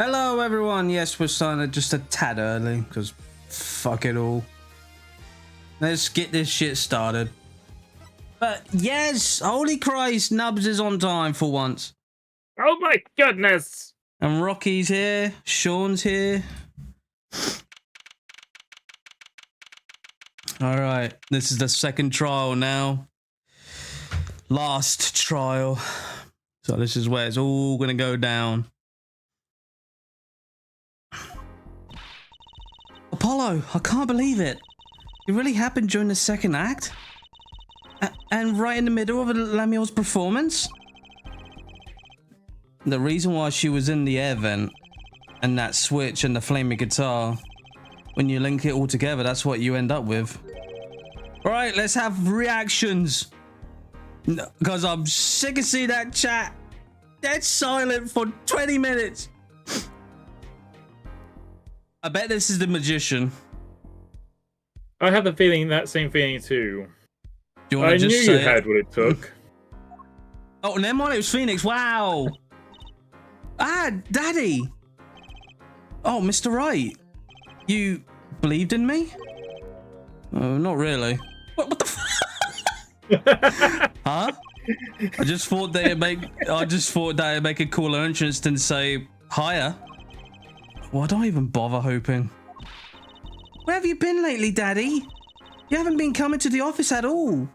Hello everyone, yes, we're starting just a tad early, because fuck it all. Let's get this shit started. But yes, holy Christ, Nubs is on time for once. Oh my goodness! And Rocky's here, Sean's here. Alright, this is the second trial now. Last trial. So this is where it's all gonna go down. Apollo, I can't believe it. It really happened during the second act? And right in the middle of Lemuel's performance? The reason why she was in the air vent and that switch and the flaming guitar, when you link it all together, that's what you end up with. Alright, let's have reactions. Because I'm sick of seeing that chat dead silent for 20 minutes. I bet this is the magician. I have the feeling, that same feeling too. Do you want to just knew say you had what it took. Oh, never mind, it was Phoenix. Wow. Ah, Daddy. Oh, Mr. Wright. You believed in me? Oh, not really. What the Huh? I just thought they'd make a cooler entrance than say higher. Why don't I even bother hoping? Where have you been lately, Daddy? You haven't been coming to the office at all.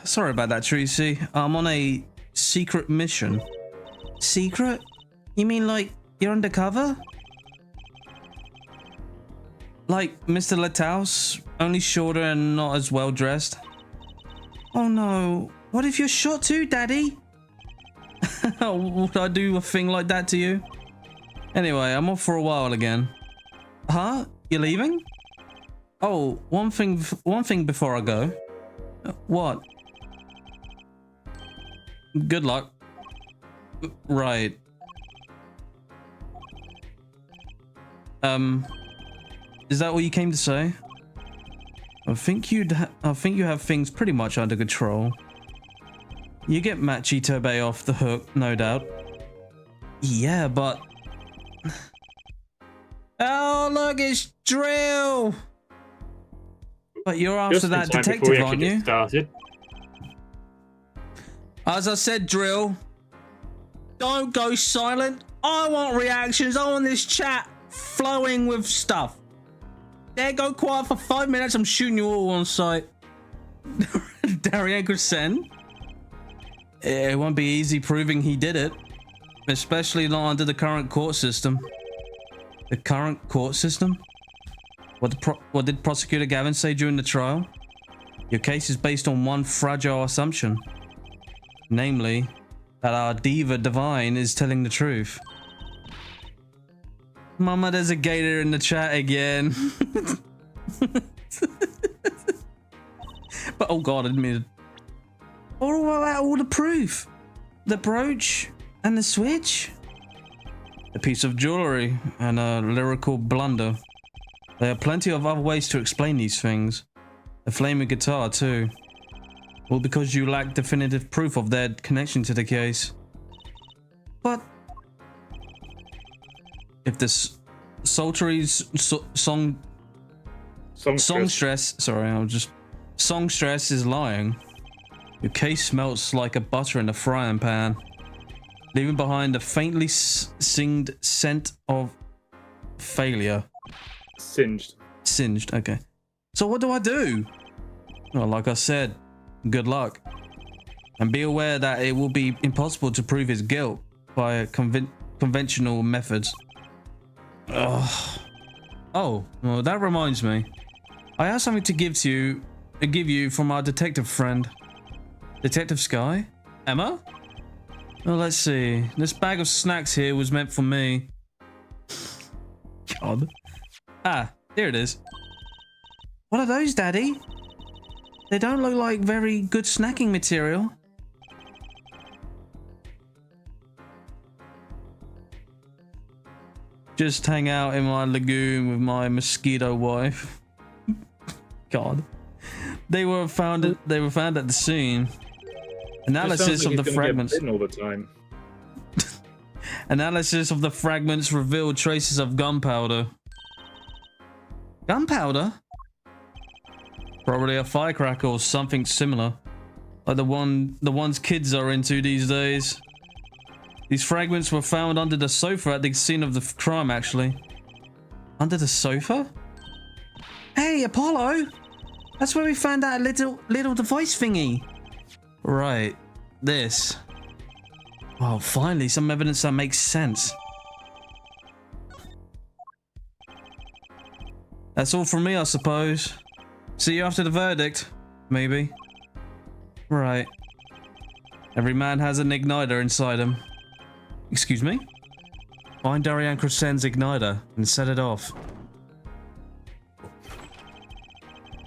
Sorry about that, Tracy. I'm on a secret mission. Secret? You mean like you're undercover? Like Mr. Letthouse, only shorter and not as well dressed? Oh no, what if you're shot too, Daddy? Would I do a thing like that to you? Anyway, I'm off for a while again. Huh? You're leaving? Oh, one thing before I go. What? Good luck. Right. Is that what you came to say? I think you have things pretty much under control. You get Machi Tobey off the hook, no doubt. Yeah, but... Oh, look, it's Drill! But you're after that detective, aren't you? Started. As I said, Drill, don't go silent. I want reactions. I want this chat flowing with stuff. There, go quiet for 5 minutes. I'm shooting you all on sight. Darian Crescent. It won't be easy proving he did it, especially not under the current court system. The current court system? What did Prosecutor Gavin say during the trial? Your case is based on one fragile assumption. Namely, that our diva divine is telling the truth. Mama, there's a gator in the chat again. But oh god, I didn't mean to... What about all the proof? The brooch and the switch? A piece of jewelry and a lyrical blunder. There are plenty of other ways to explain these things. The flaming guitar too. All because you lack definitive proof of their connection to the case. But if this sultry songstress is lying, your case smelts like a butter in a frying pan, leaving behind a faintly singed scent of failure. Singed, okay. So what do I do? Well, like I said, good luck. And be aware that it will be impossible to prove his guilt by conventional methods. Ugh. Oh, well, that reminds me. I have something to give you from our detective friend. Detective Sky? Emma? Well, let's see. This bag of snacks here was meant for me. God. Ah, here it is. What are those, Daddy? They don't look like very good snacking material. Just hang out in my lagoon with my mosquito wife. God. They were found at the scene. Analysis of the fragments. All the time. Analysis of the fragments revealed traces of gunpowder. Gunpowder? Probably a firecracker or something similar. Like the ones kids are into these days. These fragments were found under the sofa at the scene of the crime, actually. Under the sofa? Hey, Apollo! That's where we found that little device thingy. Right. This. Well, finally, some evidence that makes sense. That's all from me, I suppose. See you after the verdict. Maybe. Right. Every man has an igniter inside him. Excuse me? Find Darian Crescen's igniter and set it off.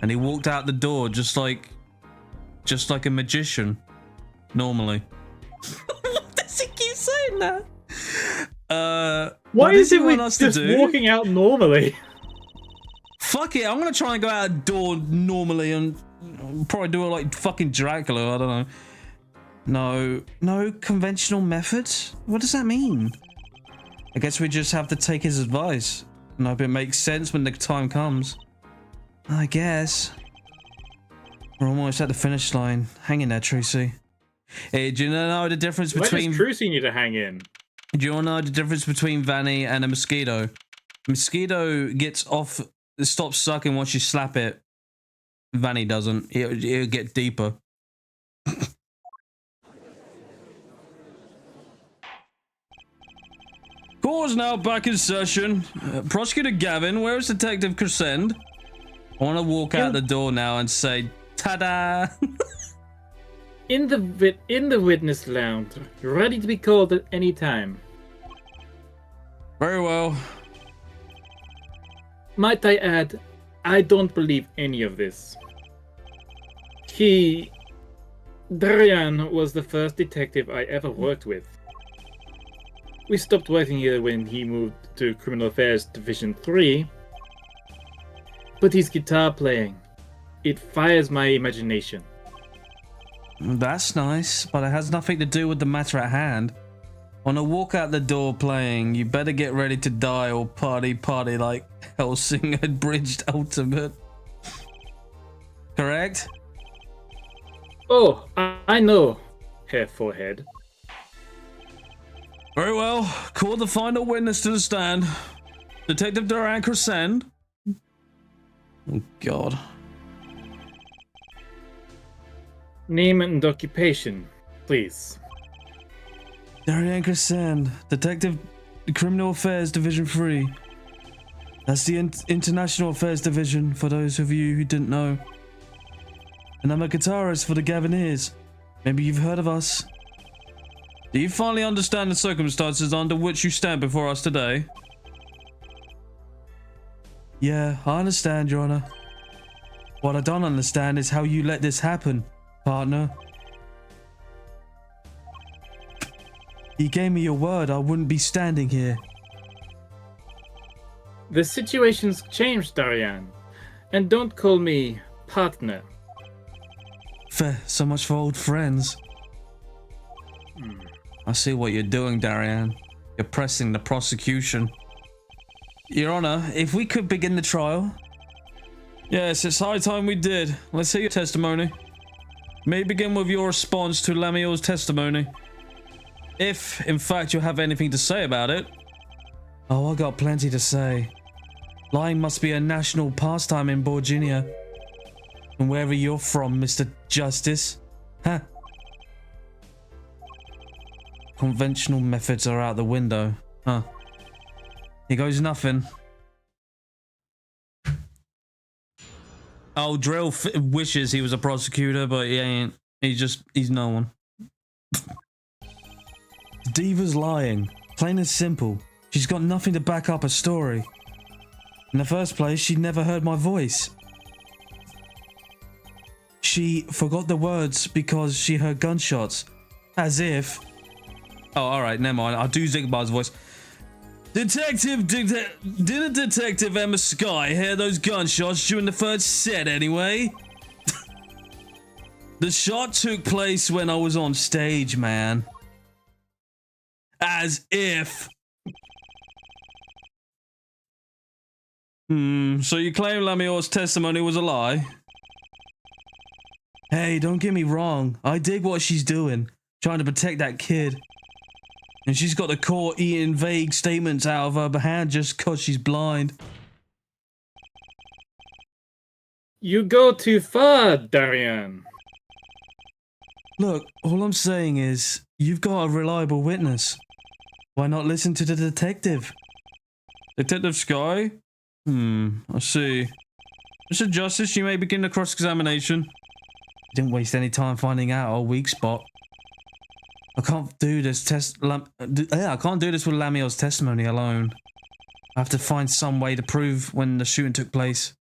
And he walked out the door just like a magician. Normally. What does he keep saying that? Why is it want with us to just do? walking out normally? Fuck it, I'm gonna try and go out a door normally and probably do it like fucking Dracula, I don't know. No conventional methods? What does that mean? I guess we just have to take his advice and hope it makes sense when the time comes. I guess. We're almost at the finish line. Hang in there, Tracy. Hey, do you know the difference between... Where does Trucy need to hang in? Do you know the difference between Vanny and a mosquito? Mosquito gets off... It stops sucking once you slap it. Vanny doesn't. It'll get deeper. Court is now back in session. Prosecutor Gavin, where is Detective Crescend? I want to walk out the door now and say, ta-da! In the witness lounge, ready to be called at any time. Very well. Might I add, I don't believe any of this. Darian was the first detective I ever worked with. We stopped working here when he moved to Criminal Affairs Division 3. But his guitar playing, it fires my imagination. That's nice, but it has nothing to do with the matter at hand. On a walk out the door playing, you better get ready to die or party like Helsing had bridged ultimate. Correct? Oh, I know, Hair Forehead. Very well. Call the final witness to the stand. Detective Darian Crescend. Oh, God. Name and occupation, please. Darian Crescend, Detective Criminal Affairs Division 3. That's the International Affairs Division, for those of you who didn't know. And I'm a guitarist for the Gavineers. Maybe you've heard of us. Do you finally understand the circumstances under which you stand before us today? Yeah, I understand, Your Honor. What I don't understand is how you let this happen, partner. You gave me your word I wouldn't be standing here. The situation's changed, Darian. And don't call me partner. Fair, so much for old friends. I see what you're doing, Darian. You're pressing the prosecution. Your Honor, if we could begin the trial. Yes, it's high time we did. Let's hear your testimony. May begin with your response to Lamiel's testimony. If, in fact, you have anything to say about it. Oh, I got plenty to say. Lying must be a national pastime in Virginia. And wherever you're from, Mr. Justice. Huh. Conventional methods are out the window. Huh. Here goes nothing. Oh, Drill wishes he was a prosecutor, but he ain't. He's no one. Diva's lying. Plain and simple. She's got nothing to back up a story. In the first place, she never heard my voice. She forgot the words because she heard gunshots. As if... Oh, alright, never mind. I'll do Zigbar's voice. Didn't Detective Emma Sky hear those gunshots during the first set anyway? The shot took place when I was on stage, man. As if. So you claim Lamior's testimony was a lie? Hey, don't get me wrong. I dig what she's doing, trying to protect that kid. And she's got the court eating vague statements out of her hand just because she's blind. You go too far, Darian. Look, all I'm saying is, you've got a reliable witness. Why not listen to the detective? Detective Sky? I see. Mr. Justice, you may begin the cross-examination. Didn't waste any time finding out our weak spot. I can't do this I can't do this with Lamior's testimony alone. I have to find some way to prove when the shooting took place.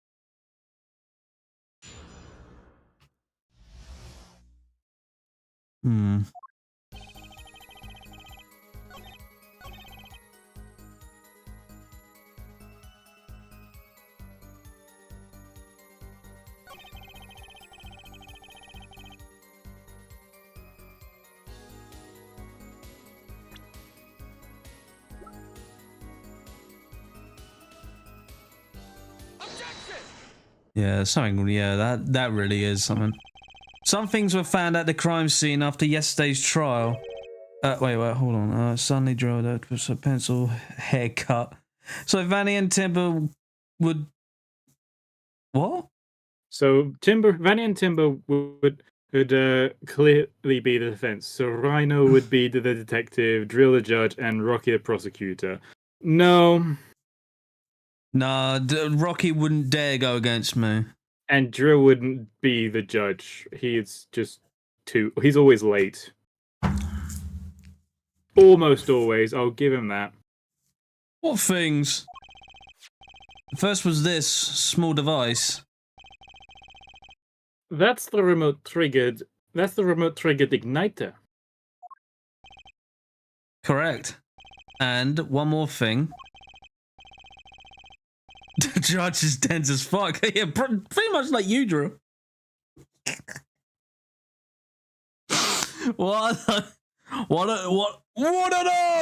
Yeah, something. Yeah, that really is something. Some things were found at the crime scene after yesterday's trial. Wait, hold on. Suddenly drilled out with a pencil haircut. So Vanny and Timber would. What? So Vanny and Timber would clearly be the defense. So Rhino would be the detective, Drill the judge, and Rocky the prosecutor. No. Nah, Rocky wouldn't dare go against me. And Drill wouldn't be the judge. He's just he's always late. Almost always, I'll give him that. What things? The first was this small device. That's the remote triggered igniter. Correct. And one more thing. The judge is dense as fuck. Yeah, pretty much like you, Drew. What are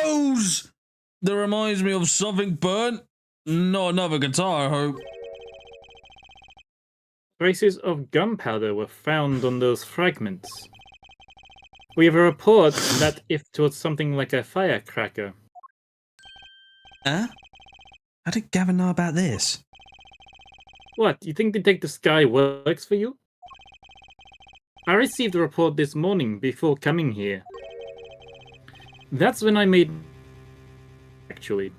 those? That reminds me of something burnt. Not another guitar, I hope. Traces of gunpowder were found on those fragments. We have a report that if it was something like a firecracker. Huh? How did Gavin know about this? What, you think Detective Sky works for you? I received a report this morning before coming here. That's when I made... Actually.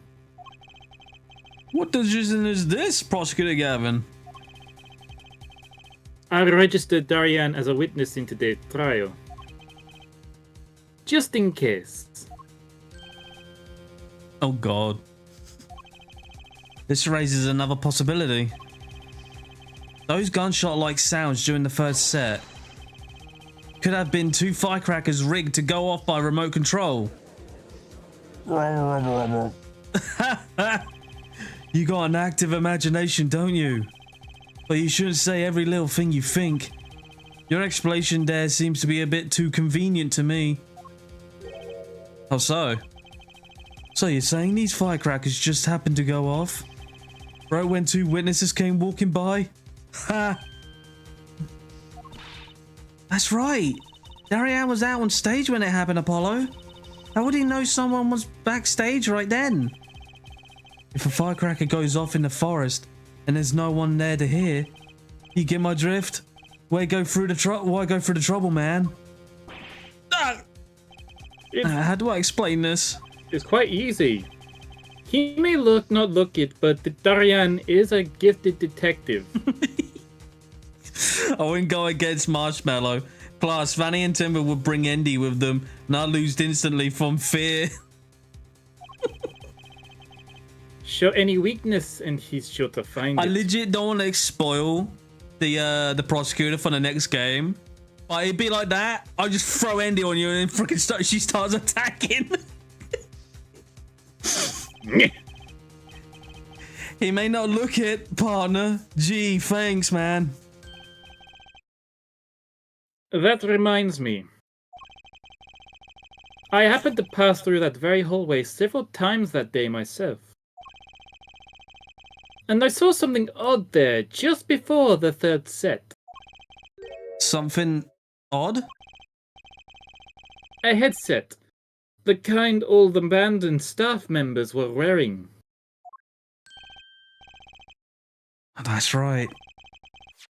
What decision is this, Prosecutor Gavin? I registered Darian as a witness in today's trial. Just in case. Oh god. This raises another possibility. Those gunshot-like sounds during the first set could have been two firecrackers rigged to go off by remote control. You got an active imagination, don't you? But you shouldn't say every little thing you think. Your explanation there seems to be a bit too convenient to me. How so? So you're saying these firecrackers just happened to go off? Right when two witnesses came walking by? Ha! That's right! Darian was out on stage when it happened, Apollo. How would he know someone was backstage right then? If a firecracker goes off in the forest and there's no one there to hear, you get my drift? Why go through the trouble, man? How do I explain this? It's quite easy. He may not look it, but Darian is a gifted detective. I wouldn't go against Marshmallow. Plus, Vanny and Timber would bring Andy with them, and I'd lose instantly from fear. Show any weakness, and he's sure to find it. I legit don't want to spoil the prosecutor for the next game. But it'd be like that. I just throw Andy on you, and then freaking she starts attacking. He may not look it, partner. Gee, thanks, man. That reminds me. I happened to pass through that very hallway several times that day myself. And I saw something odd there just before the third set. Something odd? A headset. The kind all the band and staff members were wearing. That's right.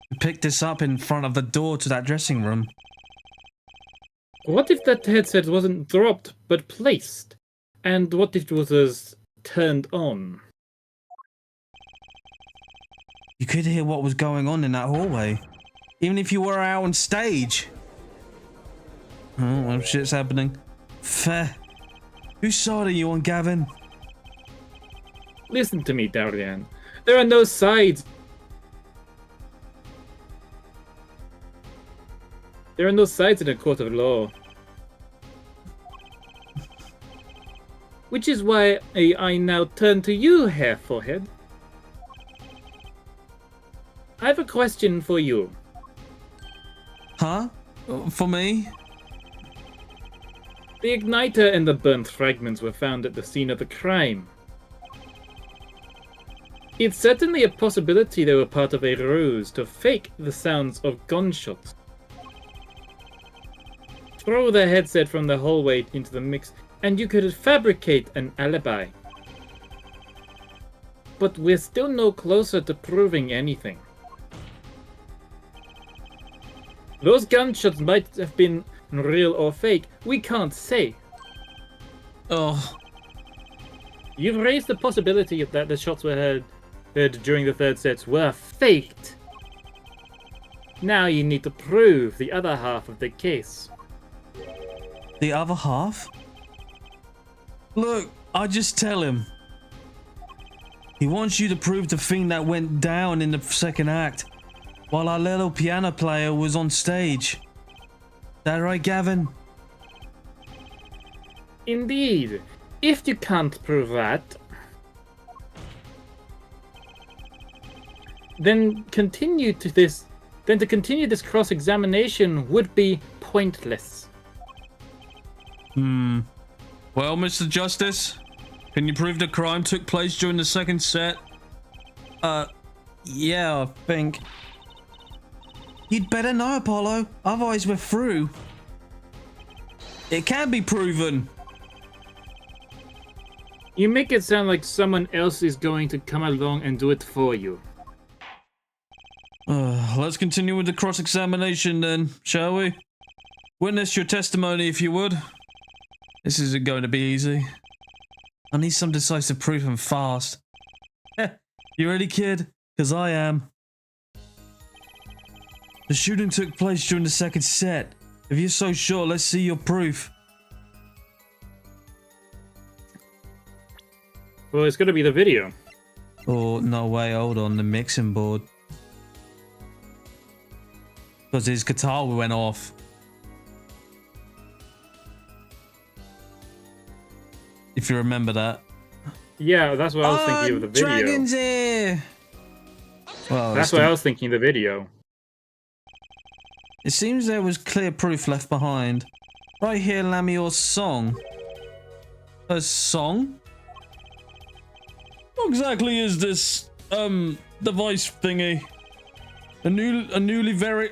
We picked this up in front of the door to that dressing room. What if that headset wasn't dropped, but placed? And what if it was turned on? You could hear what was going on in that hallway. Even if you were out on stage. Oh, well, shit's happening. Fair. Whose side are you on, Gavin? Listen to me, Darian. There are no sides. There are no sides in a court of law. Which is why I now turn to you, Hair Forehead. I have a question for you. Huh? For me? The igniter and the burnt fragments were found at the scene of the crime. It's certainly a possibility they were part of a ruse to fake the sounds of gunshots. Throw the headset from the hallway into the mix and you could fabricate an alibi. But we're still no closer to proving anything. Those gunshots might have been real or fake, we can't say. Oh. You've raised the possibility that the shots were heard during the third set were faked. Now you need to prove the other half of the case. The other half? Look, I just tell him. He wants you to prove the thing that went down in the second act, while our little piano player was on stage. That right, Gavin? Indeed. If you can't prove that, then to continue this cross-examination would be pointless. Well, Mr. Justice, can you prove the crime took place during the second set? Yeah, I think. You'd better know, Apollo, otherwise we're through. It can be proven. You make it sound like someone else is going to come along and do it for you. Let's continue with the cross-examination then, shall we? Witness your testimony if you would. This isn't going to be easy. I need some decisive proof and fast. You ready, kid? Because I am. The shooting took place during the second set. If you're so sure, let's see your proof. Well, it's going to be the video. Oh, no way, hold on, the mixing board. Because his guitar went off. If you remember that. Yeah, that's what I was thinking of the video. Dragon's Ear! Well, that's what I was thinking of the video. It seems there was clear proof left behind. Right here, Lamior's song. A song? What exactly is this, device thingy? A newly very...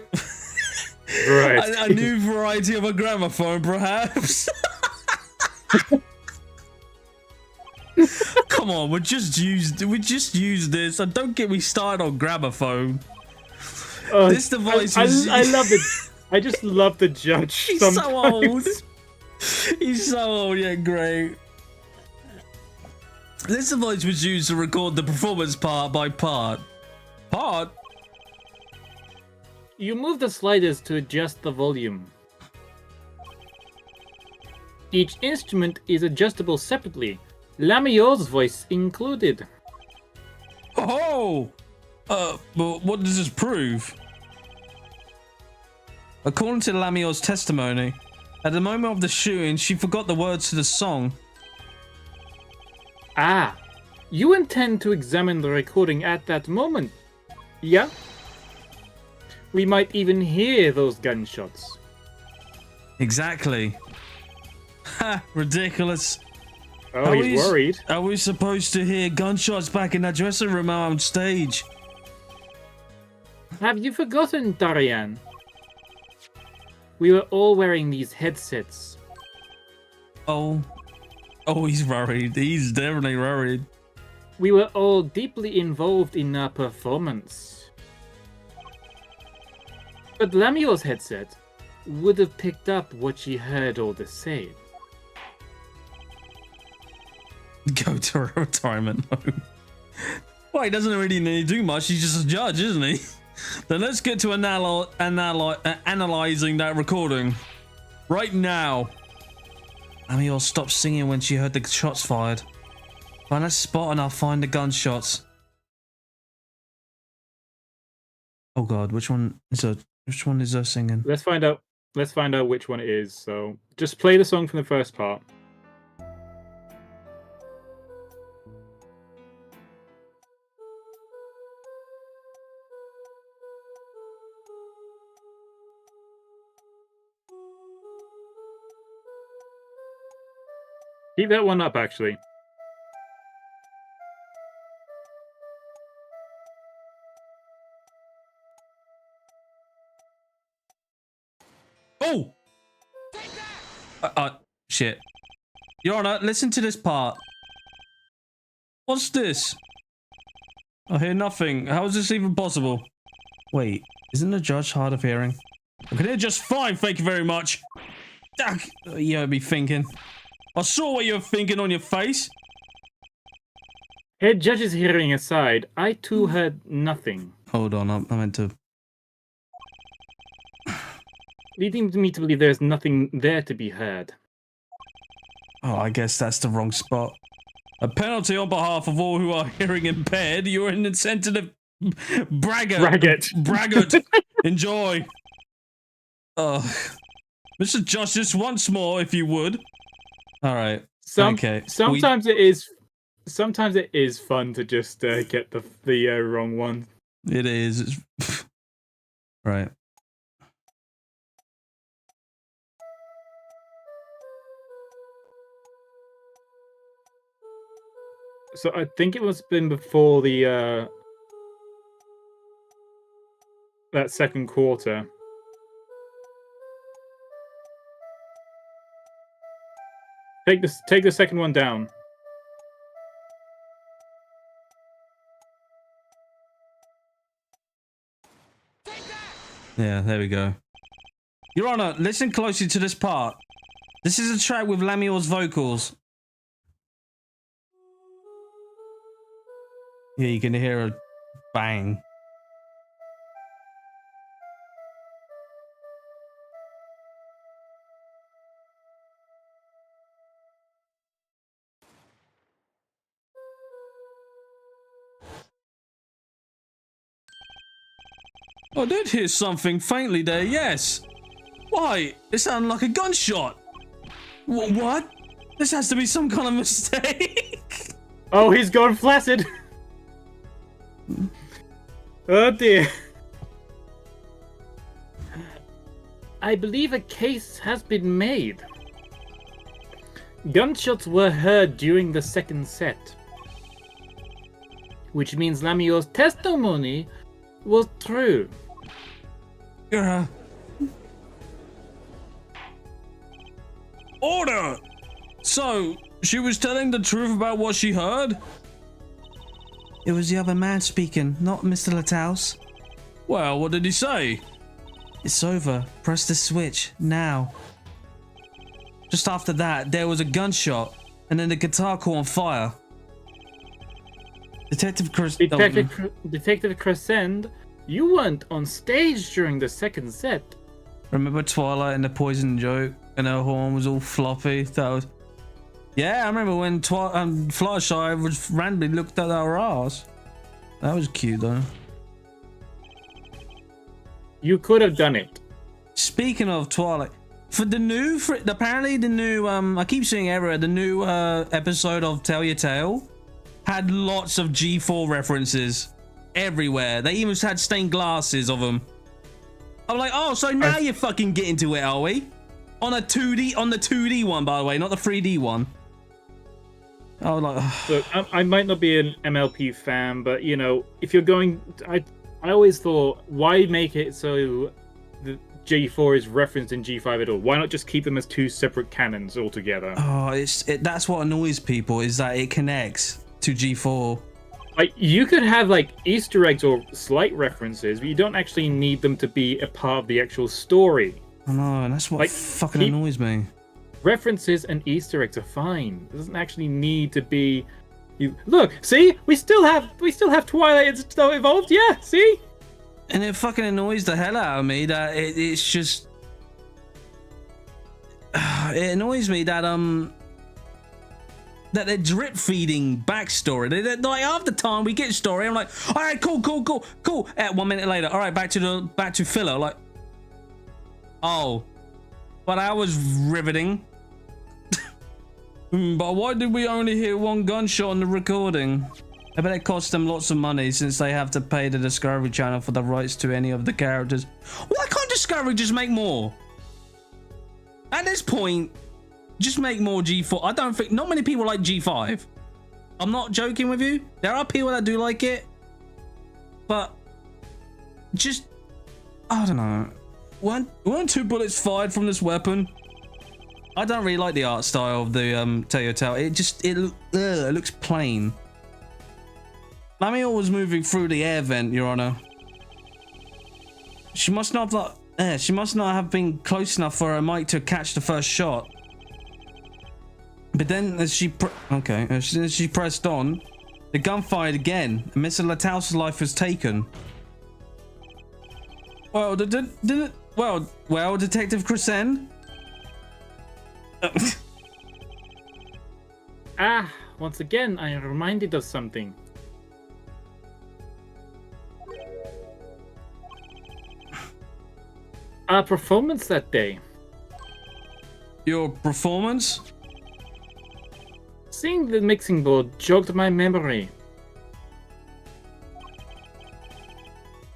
Right. a new variety of a gramophone, perhaps? Come on, we just used this. And don't get me started on gramophone. This device I love it. I just love the judge. He's sometimes. so old. He's so old yet great. This device was used to record the performance part by part. Part? You move the sliders to adjust the volume. Each instrument is adjustable separately, Lamior's voice included. Oh! But what does this prove? According to Lamior's testimony, at the moment of the shooting, she forgot the words to the song. Ah, you intend to examine the recording at that moment? Yeah? We might even hear those gunshots. Exactly. Ha! Ridiculous. Oh, he's worried. Are we supposed to hear gunshots back in that dressing room on stage? Have you forgotten, Darian? We were all wearing these headsets. Oh, he's worried. He's definitely worried. We were all deeply involved in our performance. But Lamior's headset would have picked up what she heard all the same. Go to a retirement home. Well, he doesn't really need to do much. He's just a judge, isn't he? Then let's get to analyzing that recording. Right now. Lamior stopped singing when she heard the shots fired. Find that spot and I'll find the gunshots. Oh god, which one is her singing? Let's find out which one it is. So just play the song from the first part. Keep that one up, actually. Oh! Shit. Your Honor, listen to this part. What's this? I hear nothing. How is this even possible? Wait, isn't the judge hard of hearing? I can hear just fine, thank you very much. You be thinking. I saw what you were thinking on your face. Head judge's hearing aside, I too heard nothing. Hold on, I meant to... Leading me to believe there's nothing there to be heard. Oh, I guess that's the wrong spot. A penalty on behalf of all who are hearing impaired. You're an insensitive braggart. Enjoy. Mr. Justice, once more, if you would. All right. Okay. Sometimes it is fun to just get the wrong one. It is. Right. So I think it must have been before the that second quarter. Take the second one down. Yeah, there we go. Your Honor, listen closely to this part. This is a track with Lamior's vocals. Yeah, you can hear a bang. I did hear something faintly there, yes. Why? It sounded like a gunshot. What? This has to be some kind of mistake. Oh, he's gone flaccid. Oh dear. I believe a case has been made. Gunshots were heard during the second set, which means Lamior's testimony was true. Order! So, she was telling the truth about what she heard? It was the other man speaking, not Mr. Lataus. Well, what did he say? It's over. Press the switch, now. Just after that, there was a gunshot, and then the guitar caught on fire. Detective Crescend, you weren't on stage during the second set. Remember Twilight and the poison joke, and her horn was all floppy? That was... Yeah, I remember when Fluttershy was randomly looked at our ass. That was cute, though. You could have done it. Speaking of Twilight, apparently the new, I keep seeing everywhere, the new episode of Tell Your Tale had lots of G4 references everywhere. They even had stained glasses of them. I'm like, oh, so now you're fucking getting to it, are we? On the 2D one, by the way, not the 3D one. Oh, like. Look, I might not be an MLP fan, but you know, if you're going, I always thought, why make it so the G4 is referenced in G5 at all? Why not just keep them as two separate canons altogether? Oh, that's what annoys people, is that it connects to G4. Like, you could have like Easter eggs or slight references, but you don't actually need them to be a part of the actual story. I know, and that's what Like, fucking annoys me. References and Easter eggs are fine. It doesn't actually need to be. Look, see, we still have Twilight and still evolved. Yeah, see. And it fucking annoys the hell out of me that it's just. It annoys me that that they're drip feeding backstory. They're like, half the time we get story, I'm like, all right, cool. 1 minute later, all right, back to filler. Like, oh, but that was riveting. But why did we only hear one gunshot on the recording? I bet it cost them lots of money since they have to pay the Discovery Channel for the rights to any of the characters. Why can't Discovery just make more? At this point, just make more G4. I don't think, not many people like G5. I'm not joking with you. There are people that do like it. But, just, I don't know. Weren't 2 bullets fired from this weapon? I don't really like the art style of the Telltale. It looks plain. Lamiel was moving through the air vent, Your Honor. She must not have been close enough for her mic to catch the first shot. But then, as she pressed on, the gun fired again, and Mr. Latau's life was taken. Well, Detective Crescent. Once again, I am reminded of something. Our performance that day. Your performance? Seeing the mixing board jogged my memory.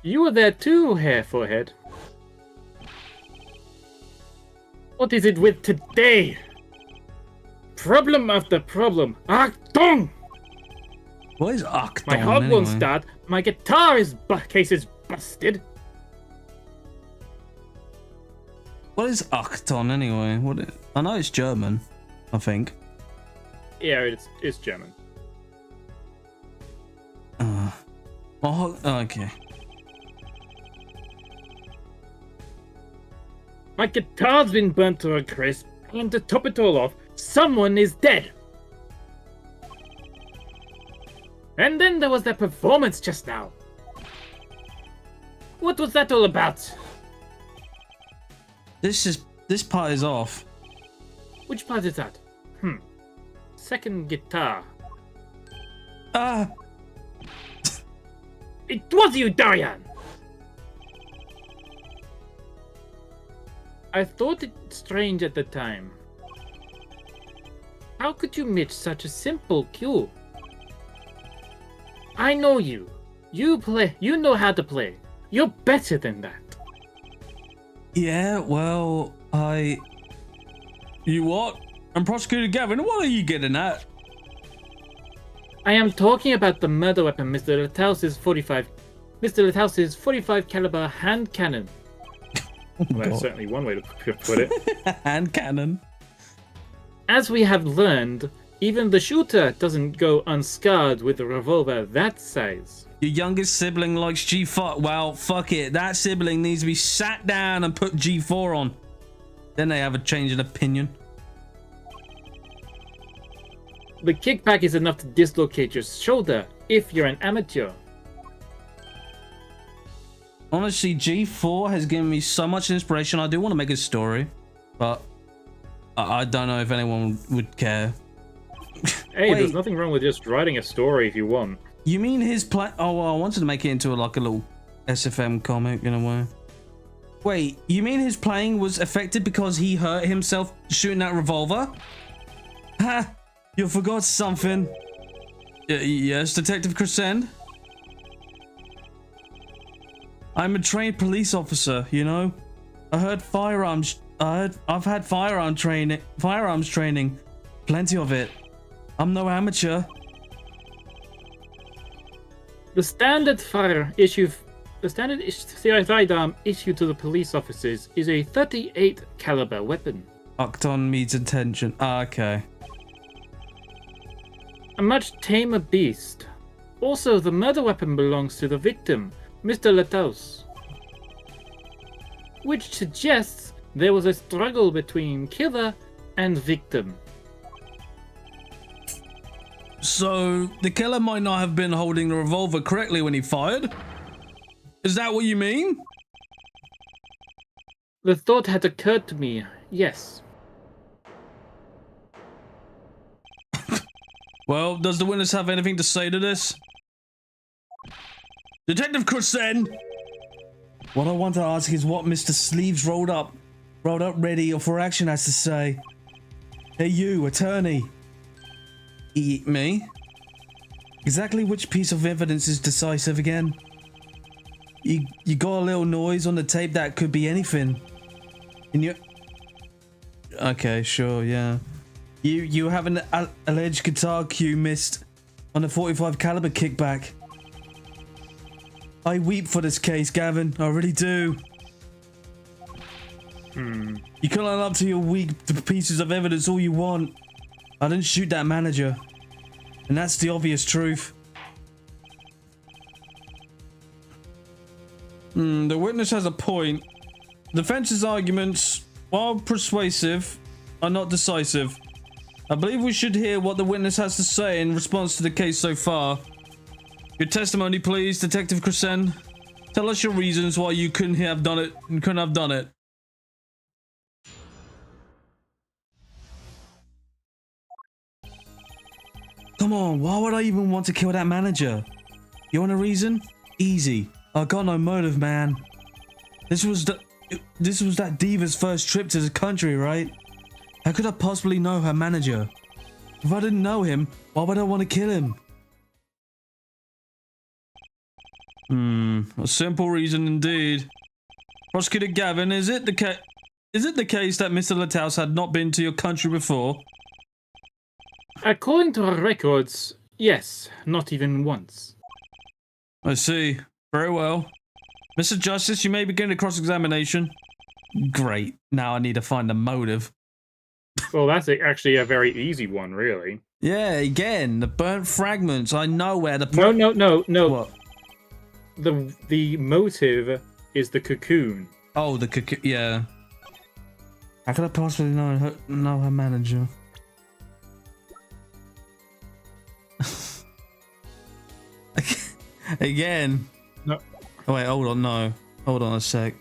You were there too, Hair Forehead. What is it with today? Problem after problem. Achtung! What is Achtung? My heart won't start. My guitar case is busted. What is Achtung anyway? I know it's German, I think. Yeah, it's German. Oh, okay. My guitar's been burnt to a crisp, and to top it all off, someone is dead. And then there was that performance just now. What was that all about? This part is off. Which part is that? Second guitar. It was you, Darian! I thought it strange at the time. How could you miss such a simple cue? I know you. You know how to play. You're better than that. Yeah, well, You what? I'm Prosecutor Gavin. What are you getting at? I am talking about the murder weapon, Mr. Latau's 45 caliber hand cannon. Well, that's certainly one way to put it. Hand cannon. As we have learned, even the shooter doesn't go unscarred with a revolver that size. Your youngest sibling likes G4. Well, fuck it. That sibling needs to be sat down and put G4 on. Then they have a change of opinion. The kickback is enough to dislocate your shoulder if you're an amateur. Honestly, G4 has given me so much inspiration. I do want to make a story, but I don't know if anyone would care. Hey, there's nothing wrong with just writing a story if you want. You mean his plan? Oh, well, I wanted to make it into like a little SFM comic in a way. Wait, you mean his playing was affected because he hurt himself shooting that revolver? Ha! You forgot something. Yes, Detective Crescent? I'm a trained police officer, you know? I heard firearms I've had firearms training, plenty of it. I'm no amateur. The standard sidearm issued to the police officers is a 38 caliber weapon. Octon needs attention. Okay. A much tamer beast. Also, the murder weapon belongs to the victim, Mr. Lataus, which suggests there was a struggle between killer and victim. So, the killer might not have been holding the revolver correctly when he fired? Is that what you mean? The thought had occurred to me, yes. Well, does the witness have anything to say to this? Detective Crusen! What I want to ask is what Mr. Sleeves rolled up ready or for action has to say. Hey you, attorney. Me? Exactly which piece of evidence is decisive again? You got a little noise on the tape that could be anything. And you... Okay, sure, yeah. You have an alleged guitar cue missed on a 45 caliber kickback. I weep for this case, Gavin. I really do. You can line up to your weak pieces of evidence all you want. I didn't shoot that manager. And that's the obvious truth. The witness has a point. The defense's arguments, while persuasive, are not decisive. I believe we should hear what the witness has to say in response to the case so far. Your testimony, please, Detective Crusen. Tell us your reasons why you couldn't have done it. Come on, why would I even want to kill that manager? You want a reason? Easy. I got no motive, man. This was that diva's first trip to the country, right? How could I possibly know her manager? If I didn't know him, why would I want to kill him? A simple reason indeed. Prosecutor Gavin, is it the case that Mr. Lataus had not been to your country before? According to our records, yes, not even once. I see. Very well. Mr. Justice, you may begin the cross-examination. Great. Now I need to find a motive. Well, that's actually a very easy one, really. Yeah, again, the burnt fragments. I know where the... No. What? The motive is the cocoon. Oh, the cocoon, yeah. How could I possibly know her manager? Again. No. Oh, wait, hold on, no. Hold on a sec.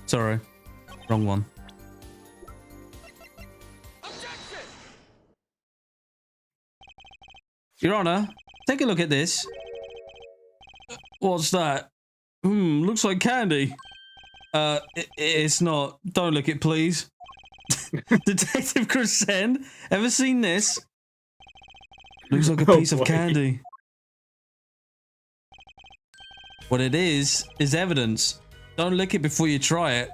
Sorry. Wrong one. Your Honor, take a look at this. What's that? Looks like candy. It's not. Don't look it, please. Detective Crusen, ever seen this? Looks like a piece of candy. What it is evidence. Don't lick it before you try it.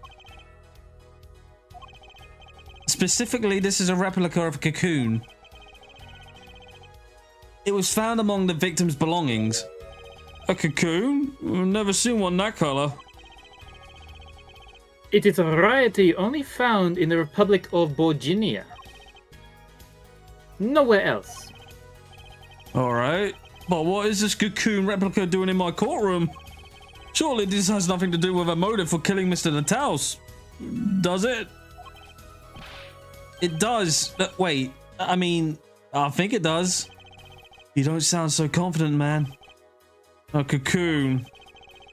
Specifically, this is a replica of a cocoon. It was found among the victim's belongings. A cocoon? I've never seen one that color. It is a variety only found in the Republic of Virginia. Nowhere else. Alright, but what is this cocoon replica doing in my courtroom? Surely this has nothing to do with a motive for killing Mr. Lataus. Does it? It does. Wait, I mean, I think it does. You don't sound so confident, man. A cocoon.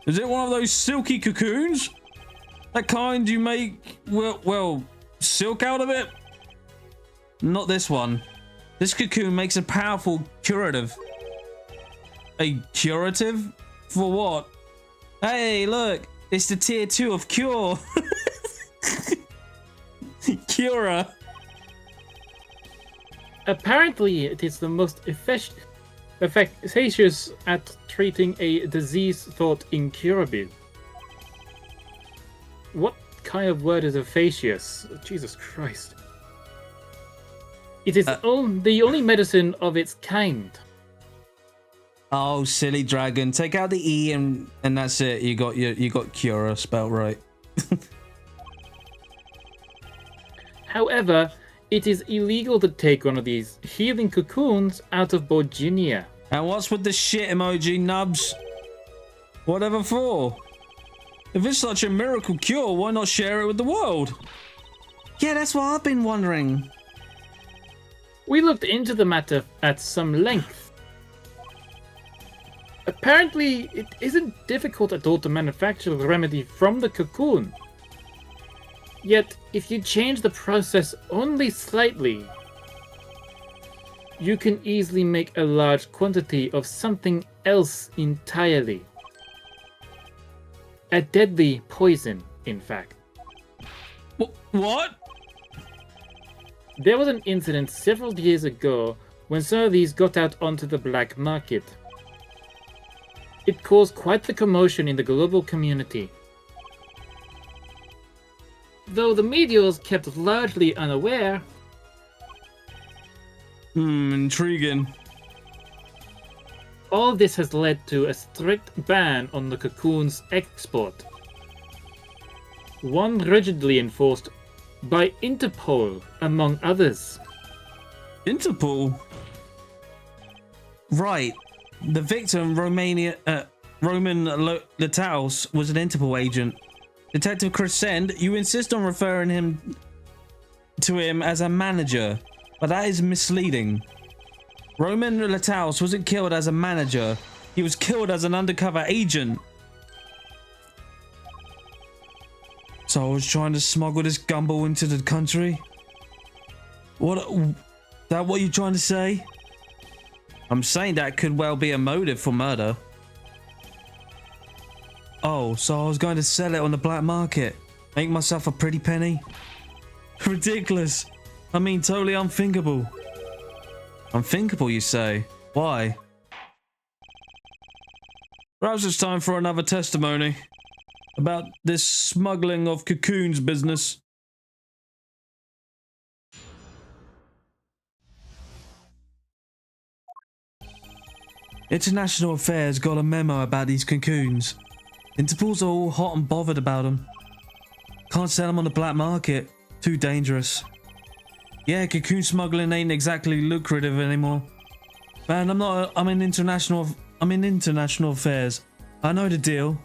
Is it one of those silky cocoons? That kind you make, well, silk out of it? Not this one. This cocoon makes a powerful curative. A curative? For what? Hey, look. It's the tier 2 of cure. Cura. Apparently, it is the most efficacious at treating a disease thought incurable. What kind of word is obnoxious? Jesus Christ. It is the only medicine of its kind. Oh, silly dragon! Take out the E and that's it. You got cura spelled right. However, it is illegal to take one of these healing cocoons out of Virginia. And what's with the shit emoji, nubs? Whatever for? If it's such a miracle cure, why not share it with the world? Yeah, that's what I've been wondering. We looked into the matter at some length. Apparently, it isn't difficult at all to manufacture the remedy from the cocoon. Yet, if you change the process only slightly, you can easily make a large quantity of something else entirely. A deadly poison, in fact. What? There was an incident several years ago when some of these got out onto the black market. It caused quite the commotion in the global community. Though the media was kept largely unaware. Intriguing. All this has led to a strict ban on the cocoon's export. One rigidly enforced by Interpol, among others. Interpol? Right. The victim, Roman Lataus, was an Interpol agent. Detective Crescend, you insist on referring to him as a manager, but that is misleading. Roman Lataus wasn't killed as a manager. He was killed as an undercover agent. So I was trying to smuggle this gumbo into the country? That what you're trying to say? I'm saying that could well be a motive for murder. Oh, so I was going to sell it on the black market. Make myself a pretty penny? Ridiculous. I mean, totally unthinkable. Unthinkable, you say? Why? Perhaps it's time for another testimony about this smuggling of cocoons business. International Affairs got a memo about these cocoons. Interpol's all hot and bothered about them. Can't sell them on the black market. Too dangerous. Yeah, cocoon smuggling ain't exactly lucrative anymore. Man, I'm in international affairs. I know the deal.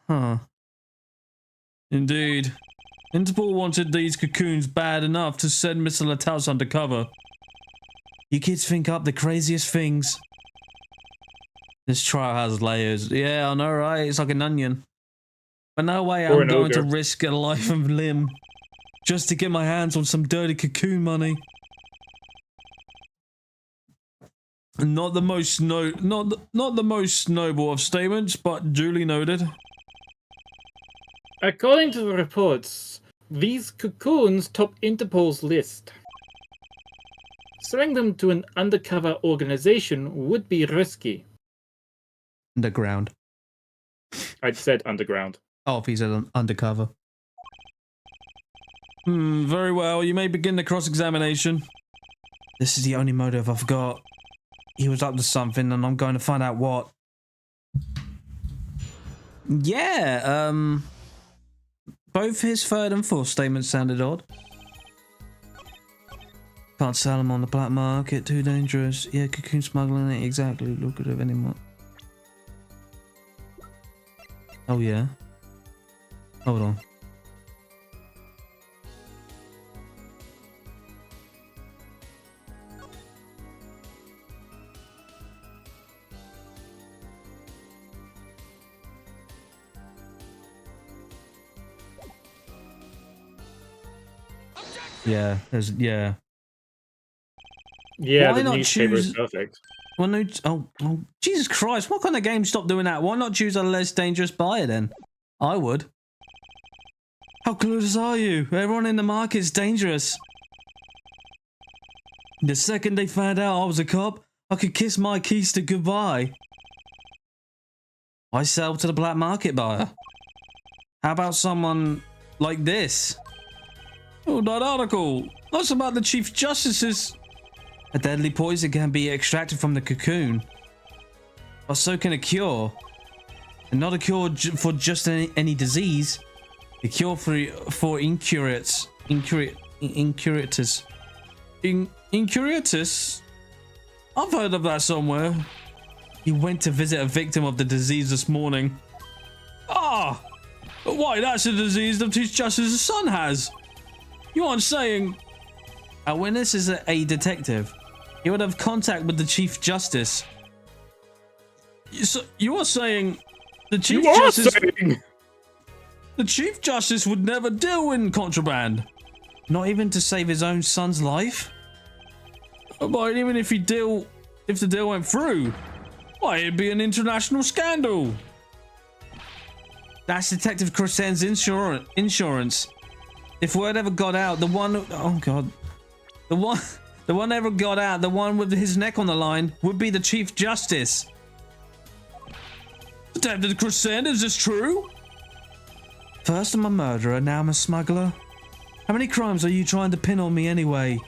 Huh. Indeed. Interpol wanted these cocoons bad enough to send Mr. Lataus undercover. You kids think up the craziest things. This trial has layers. Yeah, I know, right? It's like an onion. But no way I'm going to risk a life and limb just to get my hands on some dirty cocoon money. Not the most not the most noble of statements, but duly noted. According to the reports, these cocoons top Interpol's list. Selling them to an undercover organization would be risky. Underground. I said underground. Oh, if he said undercover. Very well. You may begin the cross-examination. This is the only motive I've got. He was up to something, and I'm going to find out what. Yeah, both his third and fourth statements sounded odd. Can't sell them on the black market, too dangerous. Yeah, cocoon smuggling ain't exactly lucrative anymore. Oh yeah. Hold on. Yeah, yeah. Yeah, why the not newspaper choose... is perfect. Well, no, oh, Jesus Christ! What kind of game stopped doing that? Why not choose a less dangerous buyer then? I would. How clueless are you? Everyone in the market's dangerous. The second they found out I was a cop, I could kiss my keys to goodbye. I sell to the black market buyer. How about someone like this? Oh, that article. That's about the Chief Justice's... A deadly poison can be extracted from the cocoon. But so can a cure. And not a cure for just any disease. A cure for incuratus. Incuratus? I've heard of that somewhere. He went to visit a victim of the disease this morning. Ah! But why, that's a disease the Chief Justice's son has. You aren't saying... Our witness is a detective. He would have contact with the Chief Justice. You are saying... The Chief Justice... The Chief Justice would never deal in contraband. Not even to save his own son's life? But even if the deal went through, why, it'd be an international scandal. That's Detective Crescen's insurance. If word ever got out, the one... Oh, God. The one ever got out, the one with his neck on the line, would be the Chief Justice. Detective Crescent, is this true? First I'm a murderer, now I'm a smuggler. How many crimes are you trying to pin on me anyway?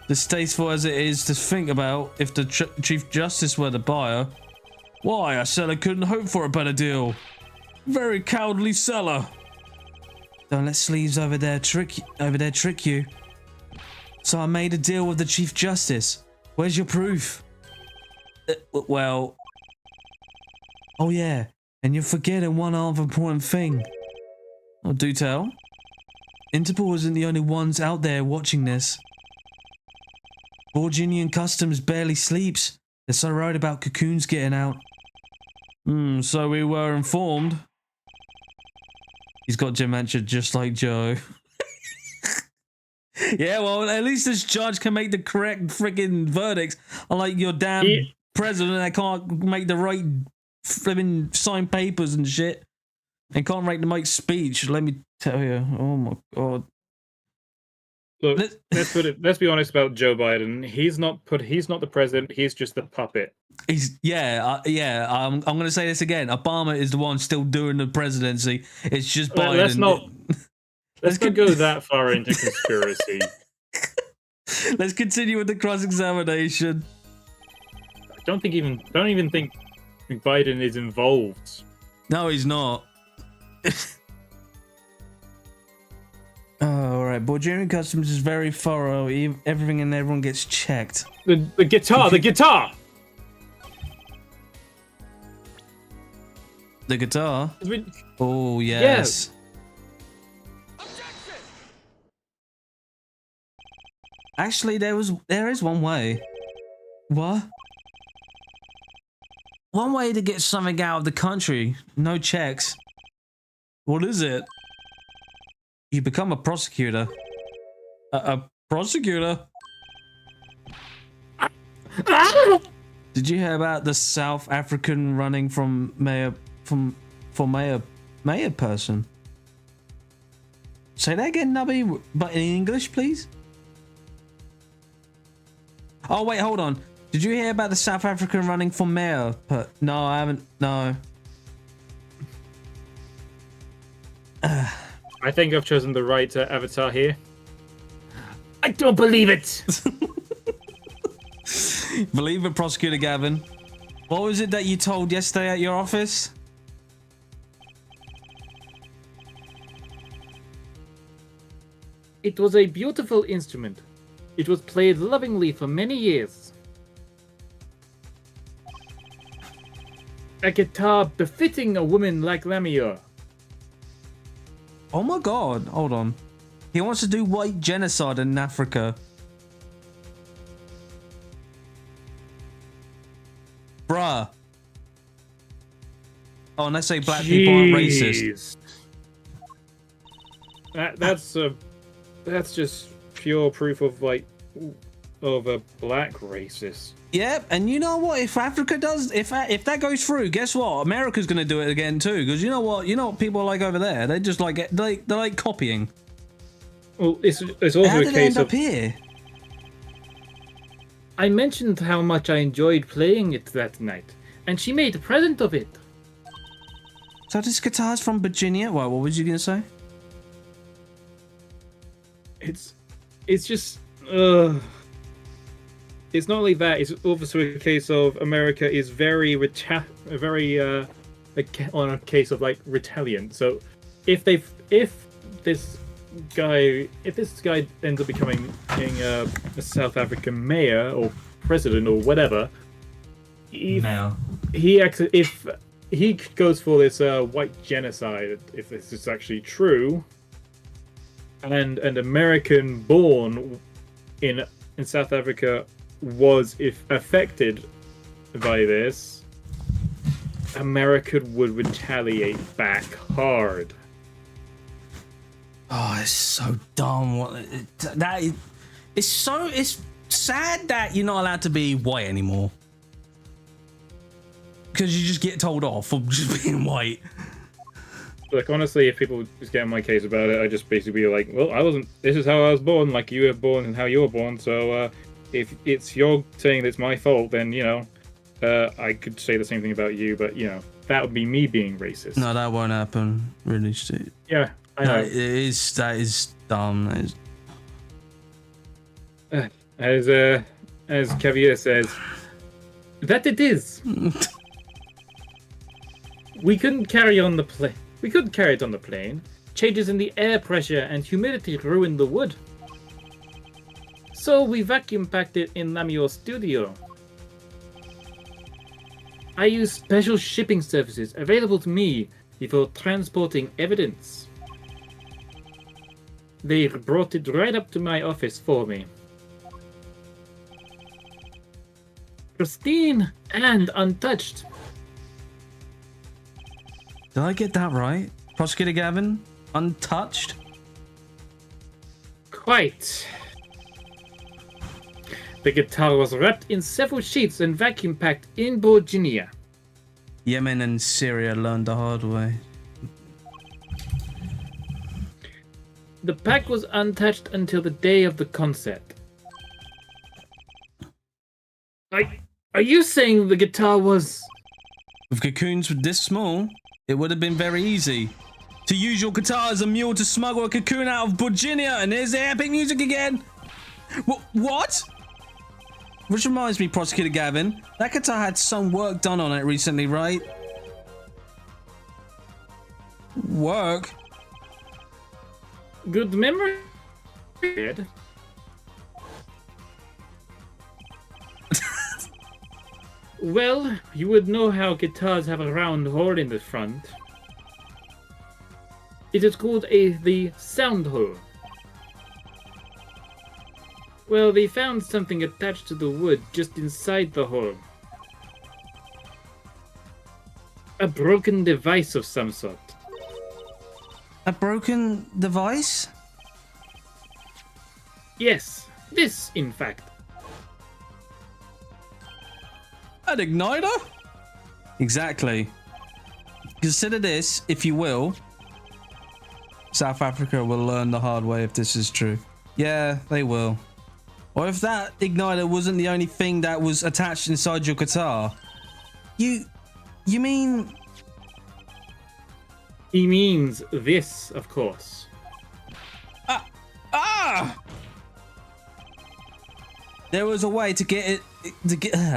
Distasteful as it is to think about, if the Chief Justice were the buyer. Why, a seller couldn't hope for a better deal. Very cowardly seller. Don't let sleeves over there trick you. So I made a deal with the Chief Justice. Where's your proof? Well... Oh yeah, and you're forgetting one other important thing. Oh, do tell. Interpol isn't the only ones out there watching this. Virginian Customs barely sleeps. They're so worried about cocoons getting out. So we were informed. He's got dementia just like Joe. Yeah, well, at least this judge can make the correct freaking verdicts. Unlike your damn president that can't make the right flipping sign papers and shit. And can't make speech, let me tell you. Oh my God. Look, let's be honest about Joe Biden. He's not the president, he's just the puppet. I'm gonna say this again. Obama is the one still doing the presidency. It's just Biden. Let's not go that far into conspiracy. Let's continue with the cross-examination. Don't even think Biden is involved. No, he's not. All right, Bulgarian Customs is very thorough. Everything and everyone gets checked. The guitar. The guitar. Oh yes. Actually, there is one way. What? One way to get something out of the country. No checks. What is it? You become a prosecutor. A prosecutor? Did you hear about the South African running for mayor person? Say that again, Nubby, but in English, please. Oh wait, hold on. Did you hear about the South African running for mayor? No, I haven't. No. I think I've chosen the right avatar here. I don't believe it. Believe it, Prosecutor Gavin. What was it that you told yesterday at your office? It was a beautiful instrument. It was played lovingly for many years. A guitar befitting a woman like Lamia. Oh my God, hold on. He wants to do white genocide in Africa. Bruh. Oh, and they say black people aren't racist. That's just pure proof of of a black racist. Yep, and you know what? If Africa does, if that goes through, guess what? America's gonna do it again too. Because you know what people are like over there. They just like they're like copying. Well, it's also How a did case it end up here? I mentioned how much I enjoyed playing it that night, and she made a present of it. So this guitar's from Virginia? What was you gonna say? It's just it's not only that, it's also a case of America is very on a case of like retaliant. So if this guy ends up becoming a South African mayor or president or whatever, if he goes for this white genocide, if this is actually true, and an American born in South Africa was affected by this, America would retaliate back hard. Oh, it's so dumb. It's sad that you're not allowed to be white anymore. Because you just get told off for just being white. Like, honestly, if people just get on my case about it, I just basically be like, well, this is how I was born, like you were born and how you were born, so if it's you're saying that it's my fault, then, I could say the same thing about you, but, that would be me being racist. No, that won't happen, really, Steve. Yeah, I know. That is dumb. That is... As Cavier says, that it is. We couldn't carry it on the plane. Changes in the air pressure and humidity ruined the wood. So we vacuum packed it in Namio's studio. I use special shipping services available to me before transporting evidence. They brought it right up to my office for me. Pristine and untouched. Did I get that right? Prosecutor Gavin? Untouched? Quite. The guitar was wrapped in several sheets and vacuum packed in Virginia. Yemen and Syria learned the hard way. The pack was untouched until the day of the concert. Are you saying the guitar was... With cocoons this small, it would have been very easy to use your guitar as a mule to smuggle a cocoon out of Virginia, and here's the epic music again. What? Which reminds me, Prosecutor Gavin, that guitar had some work done on it recently, right? Work? Good memory. Well, you would know how guitars have a round hole in the front. It is called the sound hole. Well, they found something attached to the wood just inside the hole. A broken device of some sort. A broken device? Yes, this, in fact. An igniter? Exactly. Consider this, if you will. South Africa will learn the hard way if this is true. Yeah, they will. Or if that igniter wasn't the only thing that was attached inside your guitar. You mean... He means this, of course. There was a way to get it.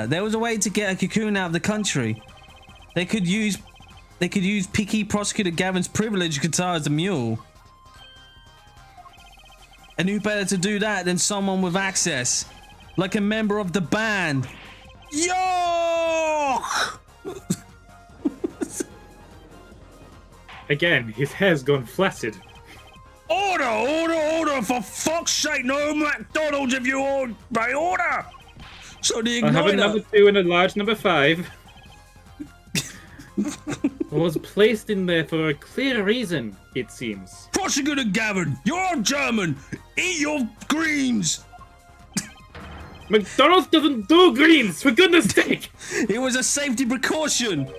There was a way to get a cocoon out of the country. They could use picky Prosecutor Gavin's privileged guitar as a mule. And who better to do that than someone with access, like a member of the band? Yo! Again, his hair's gone flaccid. Order! For fuck's sake, no McDonald's if you all by order! So the igniter... I have a number 2 and a large number 5. Was placed in there for a clear reason, it seems. Prosecutor Gavin, you're German! Eat your greens! McDonald's doesn't do greens, for goodness sake! It was a safety precaution!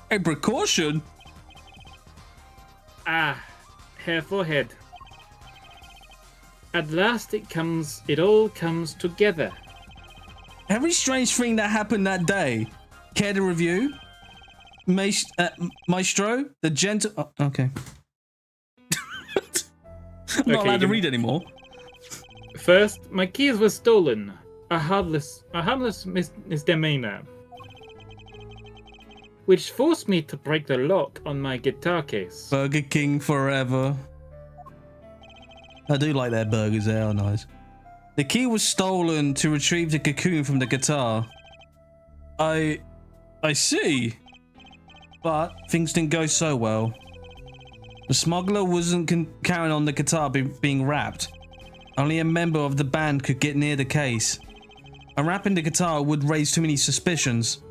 A precaution? Hair for head. At last it all comes together. Every strange thing that happened that day. Care to review? Maestro, the gentle... Oh, okay. I'm not allowed to read anymore. First, my keys were stolen. A harmless misdemeanor, which forced me to break the lock on my guitar case. Burger King forever. I do like their burgers, they are nice. The key was stolen to retrieve the cocoon from the guitar. I see. But things didn't go so well. The smuggler wasn't counting on the guitar being wrapped. Only a member of the band could get near the case. Unwrapping the guitar would raise too many suspicions.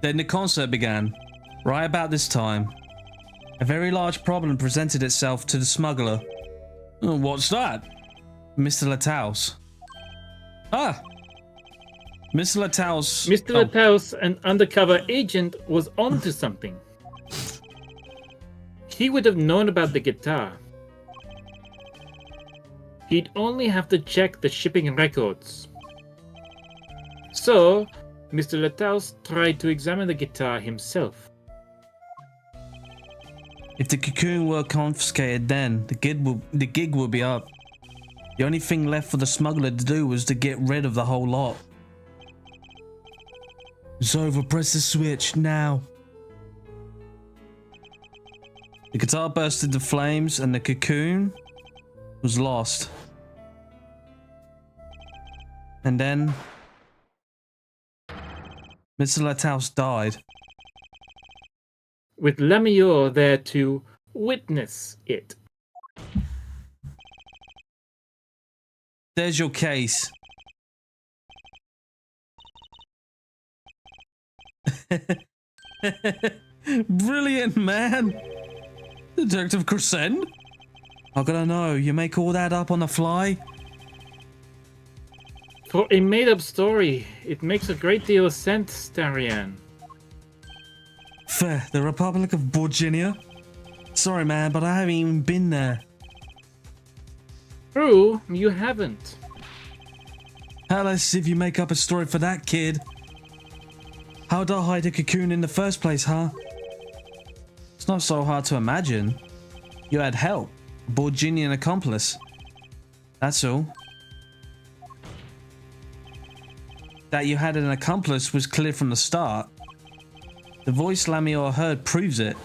Then the concert began. Right about this time, a very large problem presented itself to the smuggler. Oh, what's that? Mr. Lataus. Ah! Mr. Lataus... Mr. Lataus, an undercover agent, was onto something. He would have known about the guitar. He'd only have to check the shipping records. So, Mr. Lataus tried to examine the guitar himself. If the cocoon were confiscated then, the gig would be up. The only thing left for the smuggler to do was to get rid of the whole lot. It's over, press the switch, now. The guitar burst into flames and the cocoon was lost. And then Mr. Lataus died. With Lamior there to witness it. There's your case. Brilliant, man. Detective Crescent? How could I know? You make all that up on the fly? For a made-up story, it makes a great deal of sense, Darian. Fair. The Republic of Virginia? Sorry, man, but I haven't even been there. True, you haven't. Hell, let's see if you make up a story for that, kid. How'd I hide a cocoon in the first place, huh? It's not so hard to imagine. You had help. A Borginian accomplice. That's all. That you had an accomplice was clear from the start. The voice Lamior heard proves it.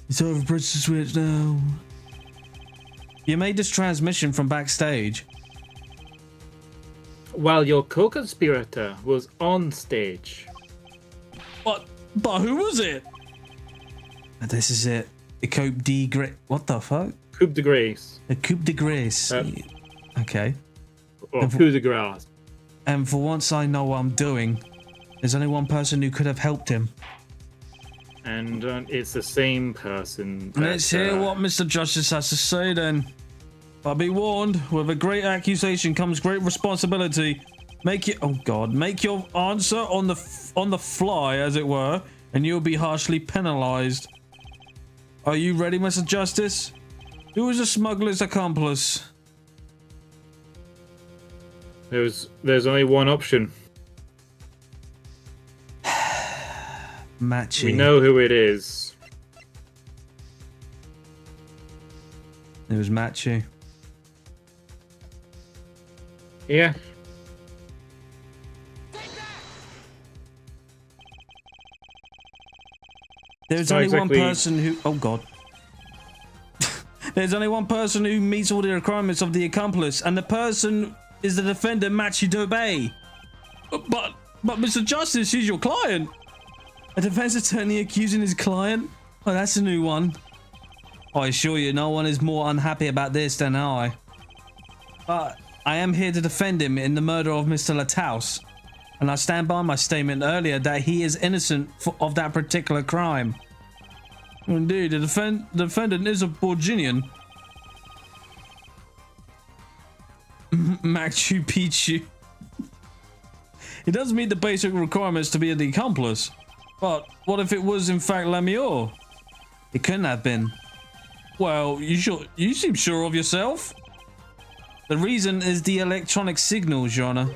It's over, press the switch now. You made this transmission from backstage. While your co-conspirator was on stage. What? But who was it? This is it. The Coupe de Grace. What the fuck? Coupe de Grace. The Coupe de Grace. Okay. Or Coupe de Grace. And for once I know what I'm doing. There's only one person who could have helped him. And it's the same person. Let's hear what Mr. Justice has to say then. But be warned, with a great accusation comes great responsibility. Make your answer on the fly, as it were, and you'll be harshly penalized. Are you ready, Mr. Justice? Who is the smuggler's accomplice? There's only one option. Matchy. We know who it is. It was Matchy. Yeah. There's only one person who... Oh, God. There's only one person who meets all the requirements of the accomplice, and the person is the defendant, Matchy Dobey. But Mr. Justice, he's your client. A defense attorney accusing his client? Oh, that's a new one. I assure you, no one is more unhappy about this than I. But I am here to defend him in the murder of Mr. Lataus. And I stand by my statement earlier that he is innocent of that particular crime. Indeed, the defendant is a Borginian. Machu Picchu. He does meet the basic requirements to be the accomplice. But what if it was in fact Lamior? It couldn't have been. Well, you seem sure of yourself. The reason is the electronic signals, Your Honor.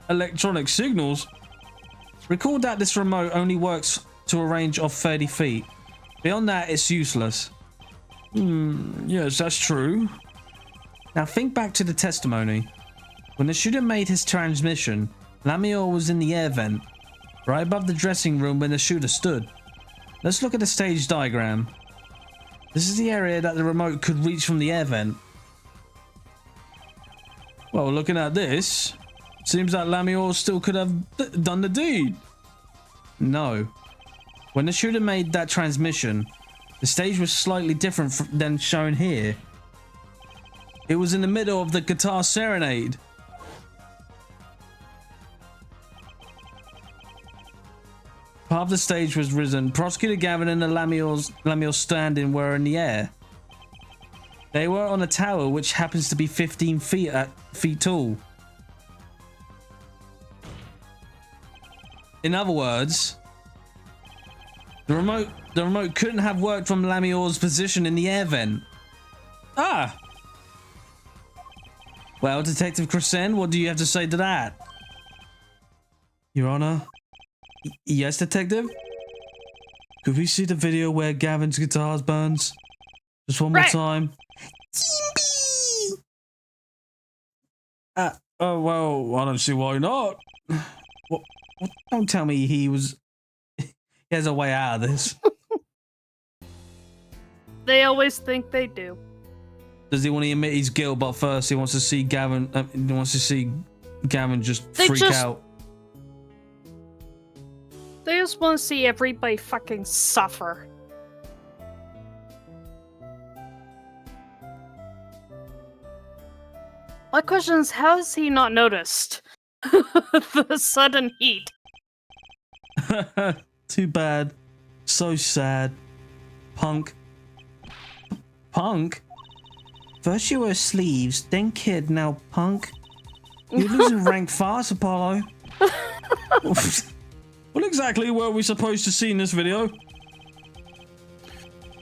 electronic signals. Recall that this remote only works to a range of 30 feet. Beyond that, it's useless. Yes, that's true. Now think back to the testimony. When the shooter made his transmission, Lamior was in the air vent, right above the dressing room where the shooter stood. Let's look at the stage diagram. This is the area that the remote could reach from the air vent. Well, looking at this, seems like Lamior still could have done the deed. No. When the shooter made that transmission, the stage was slightly different than shown here. It was in the middle of the guitar serenade. Part of the stage was risen. Prosecutor Gavin and the Lamior standing were in the air. They were on a tower which happens to be 15 feet tall. In other words, the remote couldn't have worked from Lamior's position in the air vent. Ah! Well, Detective Crescent, what do you have to say to that? Your Honor? Yes, Detective? Could we see the video where Gavin's guitar burns? Just one more time. Oh, well, I don't see why not. What, don't tell me he has a way out of this. They always think they do. Does he want to admit his guilt, but first he wants to see Gavin, just freak out? They just want to see everybody fucking suffer. My question is, how has he not noticed the sudden heat? Too bad. So sad. Punk. Punk? First you wear sleeves, then kid, now punk. You're losing rank fast, Apollo. What exactly were we supposed to see in this video?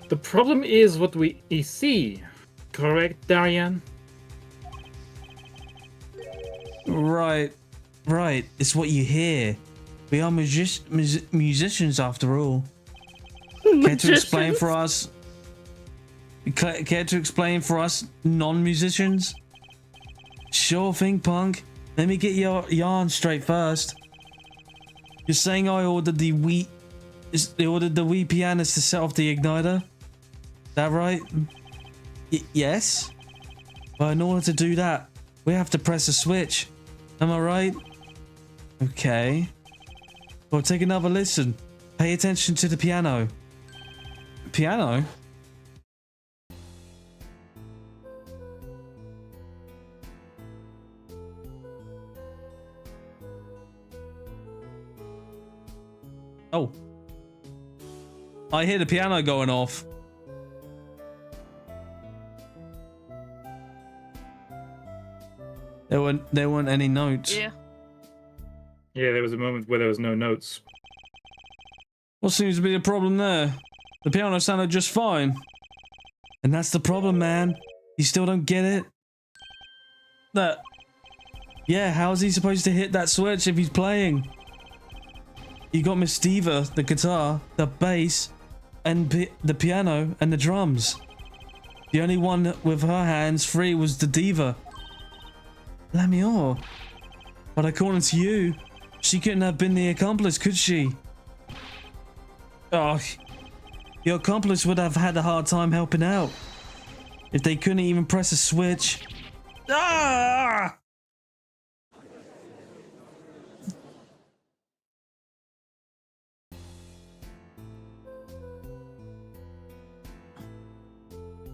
The problem is what we see. Correct, Darian? Right. It's what you hear. We are musicians after all. Care to explain for us? Care to explain for us non-musicians? Sure thing, punk. Let me get your yarn straight first. You're saying I ordered the Wii pianist to set off the igniter? That right? Yes. But in order to do that, we have to press a switch. Am I right? Okay. Well, take another listen. Pay attention to the piano. Piano? Oh. I hear the piano going off. There weren't any notes. Yeah. Yeah, there was a moment where there was no notes. What seems to be the problem there? The piano sounded just fine. And that's the problem, man. You still don't get it? Yeah, how is he supposed to hit that switch if he's playing? You got Miss Diva, the guitar, the bass, and the piano and the drums. The only one with her hands free was the diva. Lamior. But according to you, she couldn't have been the accomplice, could she? Oh, your accomplice would have had a hard time helping out if they couldn't even press a switch. Ah!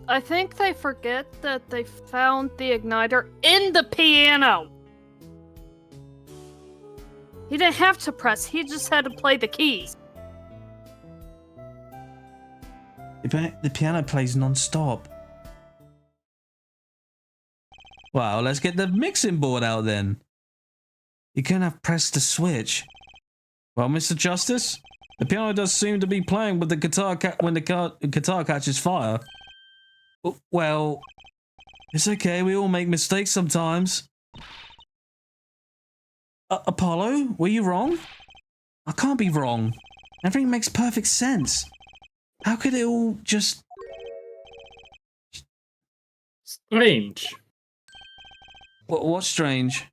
I think they forget that they found the igniter in the piano. He didn't have to press, he just had to play the keys. The piano plays non-stop. Well, let's get the mixing board out then. You couldn't have pressed the switch. Well, Mr. Justice, the piano does seem to be playing with the guitar when the guitar catches fire. Well, it's okay. We all make mistakes sometimes. Apollo, were you wrong? I can't be wrong. Everything makes perfect sense. How could it all just... Strange. What's strange?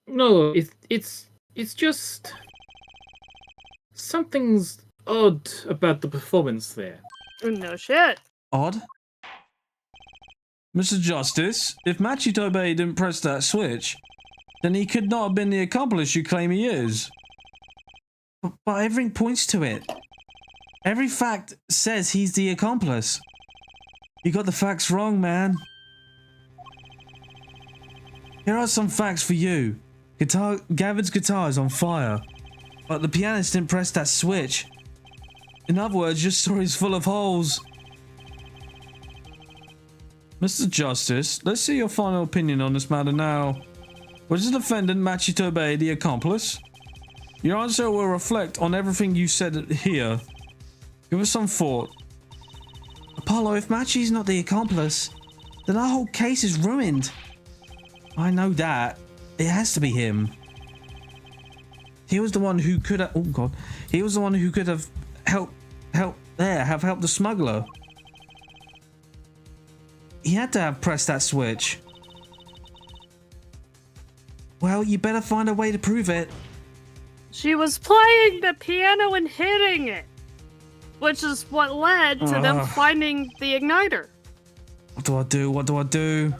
No, it's just something's odd about the performance there. No shit. Odd? Mr. Justice, if Machito Bay didn't press that switch, then he could not have been the accomplice you claim he is. But everything points to it. Every fact says he's the accomplice. You got the facts wrong, man. Here are some facts for you. Gavin's guitar is on fire, but the pianist didn't press that switch. In other words, your story's full of holes. Mr. Justice, let's see your final opinion on this matter now. Was the defendant Machito Bay the accomplice? Your answer will reflect on everything you said here. Give us some thought. Apollo, if Machi's not the accomplice, then our whole case is ruined. I know that. It has to be him. He was the one who could have... Oh, God. He was the one who could have helped the smuggler. He had to have pressed that switch. Well, you better find a way to prove it. She was playing the piano and hitting it, which is what led to them finding the igniter. What do I do? What do I do?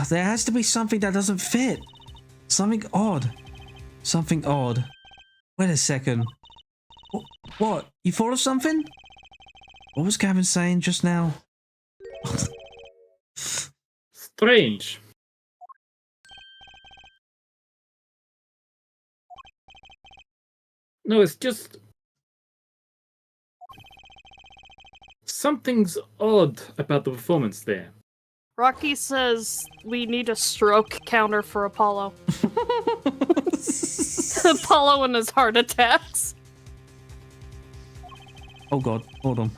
There has to be something that doesn't fit. Something odd. Something odd. Wait a second. What? You thought of something? What was Gavin saying just now? Strange. No, it's just... something's odd about the performance there. Rocky says we need a stroke counter for Apollo. Apollo and his heart attacks. Oh God, hold on.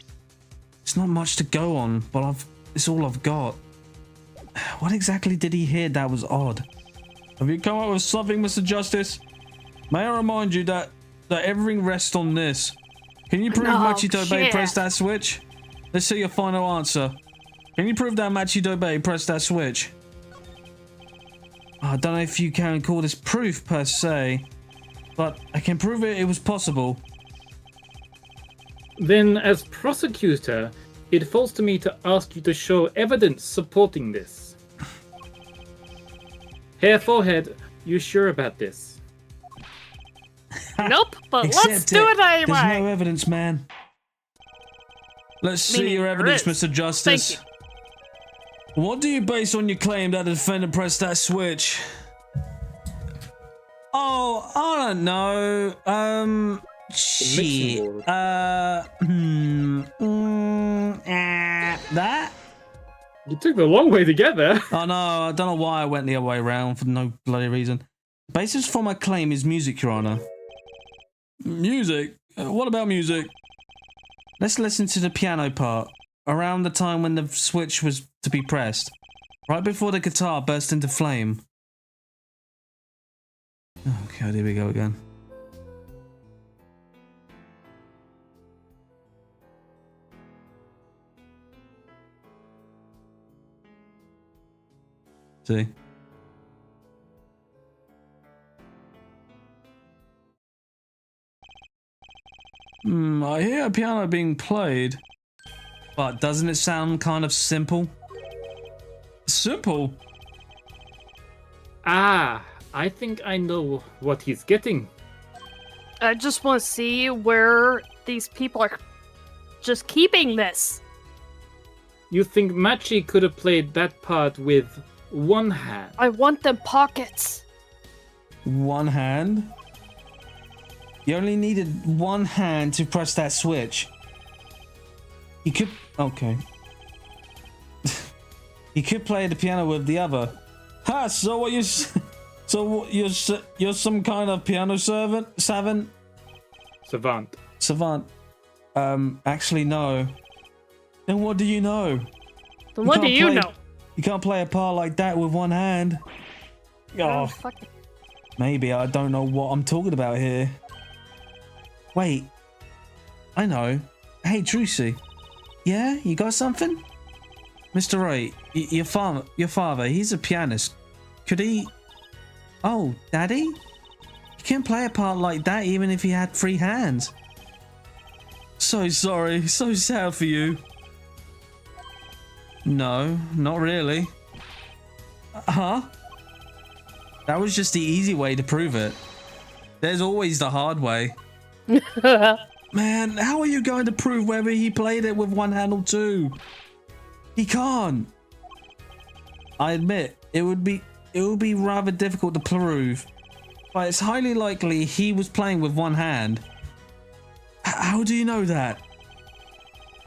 It's not much to go on, but it's all I've got. What exactly did he hear that was odd? Have you come up with something, Mr. Justice? May I remind you that everything rests on this. Can you prove Machito Bay pressed that switch? Let's see your final answer. Can you prove that Machito Bay pressed that switch? I don't know if you can call this proof per se, but I can prove it was possible. Then, as prosecutor, it falls to me to ask you to show evidence supporting this. Hair forehead, you sure about this? Nope, but let's do it anyway. There's no evidence, man. Let's see your evidence, Mr. Justice. Thank you. What do you base on your claim that the defendant pressed that switch? Oh, I don't know. Shit. That? You took the long way to get there. Oh no, I don't know why I went the other way around for no bloody reason. Basis for my claim is music, Your Honor. Music? What about music? Let's listen to the piano part. Around the time when the switch was to be pressed. Right before the guitar burst into flame. Oh God, here we go again. See? I hear a piano being played. But doesn't it sound kind of simple? Simple? Ah, I think I know what he's getting. I just want to see where these people are just keeping this. You think Machi could have played that part with one hand? I want them pockets. One hand? You only needed one hand to press that switch. He could... Okay. He could play the piano with the other. Ha! So what you... So you're some kind of piano savant? Savant. Savant. Actually, no. Then what do you know? Then what do you know? You can't play a part like that with one hand. Oh, fuck it. maybe I don't know what I'm talking about here. Wait, I know. Hey, Trucy. Yeah, you got something? Mr. Wright, your father, he's a pianist. Could he... Oh, Daddy? He can't play a part like that even if he had 3 hands. So sorry, so sad for you. No, not really. Huh? That was just the easy way to prove it. There's always the hard way. Man, how are you going to prove whether he played it with one hand or 2? He can't. I admit, it would be rather difficult to prove, but it's highly likely he was playing with one hand. How do you know that?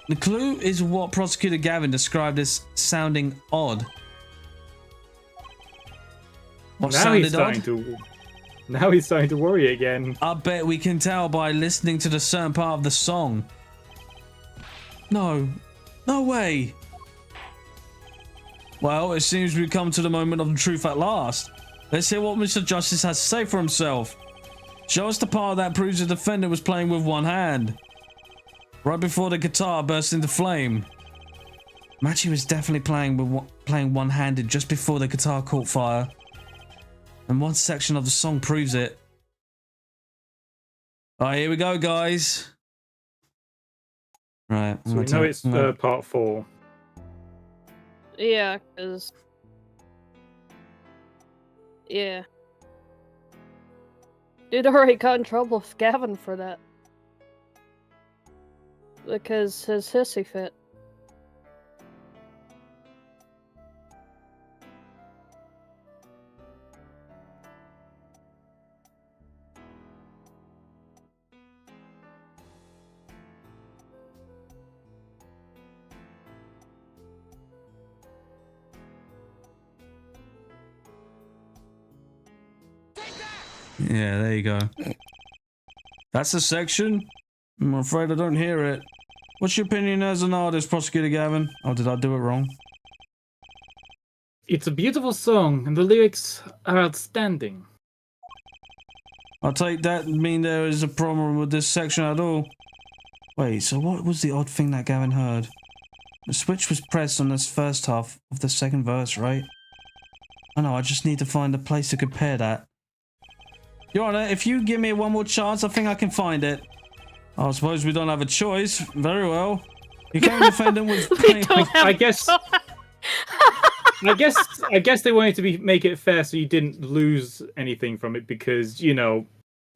The clue is what Prosecutor Gavin described as sounding odd. What sounded odd? Now he's starting to worry again. I bet we can tell by listening to the certain part of the song. No. No way. Well, it seems we've come to the moment of the truth at last. Let's hear what Mr. Justice has to say for himself. Show us the part that proves the defendant was playing with one hand. Right before the guitar burst into flame. Machi was definitely playing one-handed just before the guitar caught fire. And one section of the song proves it. Alright, here we go, guys. Right. So we know it's part 4. Yeah, because... Yeah. Dude already got in trouble with Gavin for that. Because his hissy fit. Yeah, there you go. That's the section. I'm afraid I don't hear it. What's your opinion as an artist, Prosecutor Gavin? Oh, did I do it wrong? It's a beautiful song, and the lyrics are outstanding. I'll take that and mean there is a problem with this section at all. Wait, so what was the odd thing that Gavin heard? The switch was pressed on this first half of the second verse, right? I know, I just need to find a place to compare that. Your Honor, if you give me one more chance, I think I can find it. I suppose we don't have a choice. Very well. Your current defendant was playing... I guess they wanted to make it fair so you didn't lose anything from it because, you know,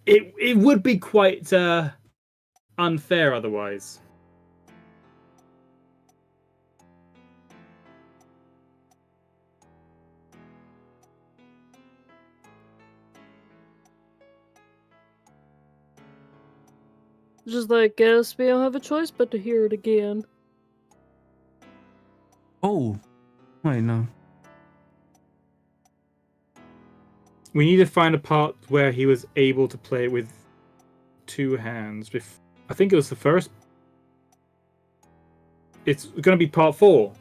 it would be quite unfair otherwise. Just like, guess we don't have a choice but to hear it again. Oh. Wait, no. We need to find a part where he was able to play it with 2 hands. I think it was the first. It's going to be part 4.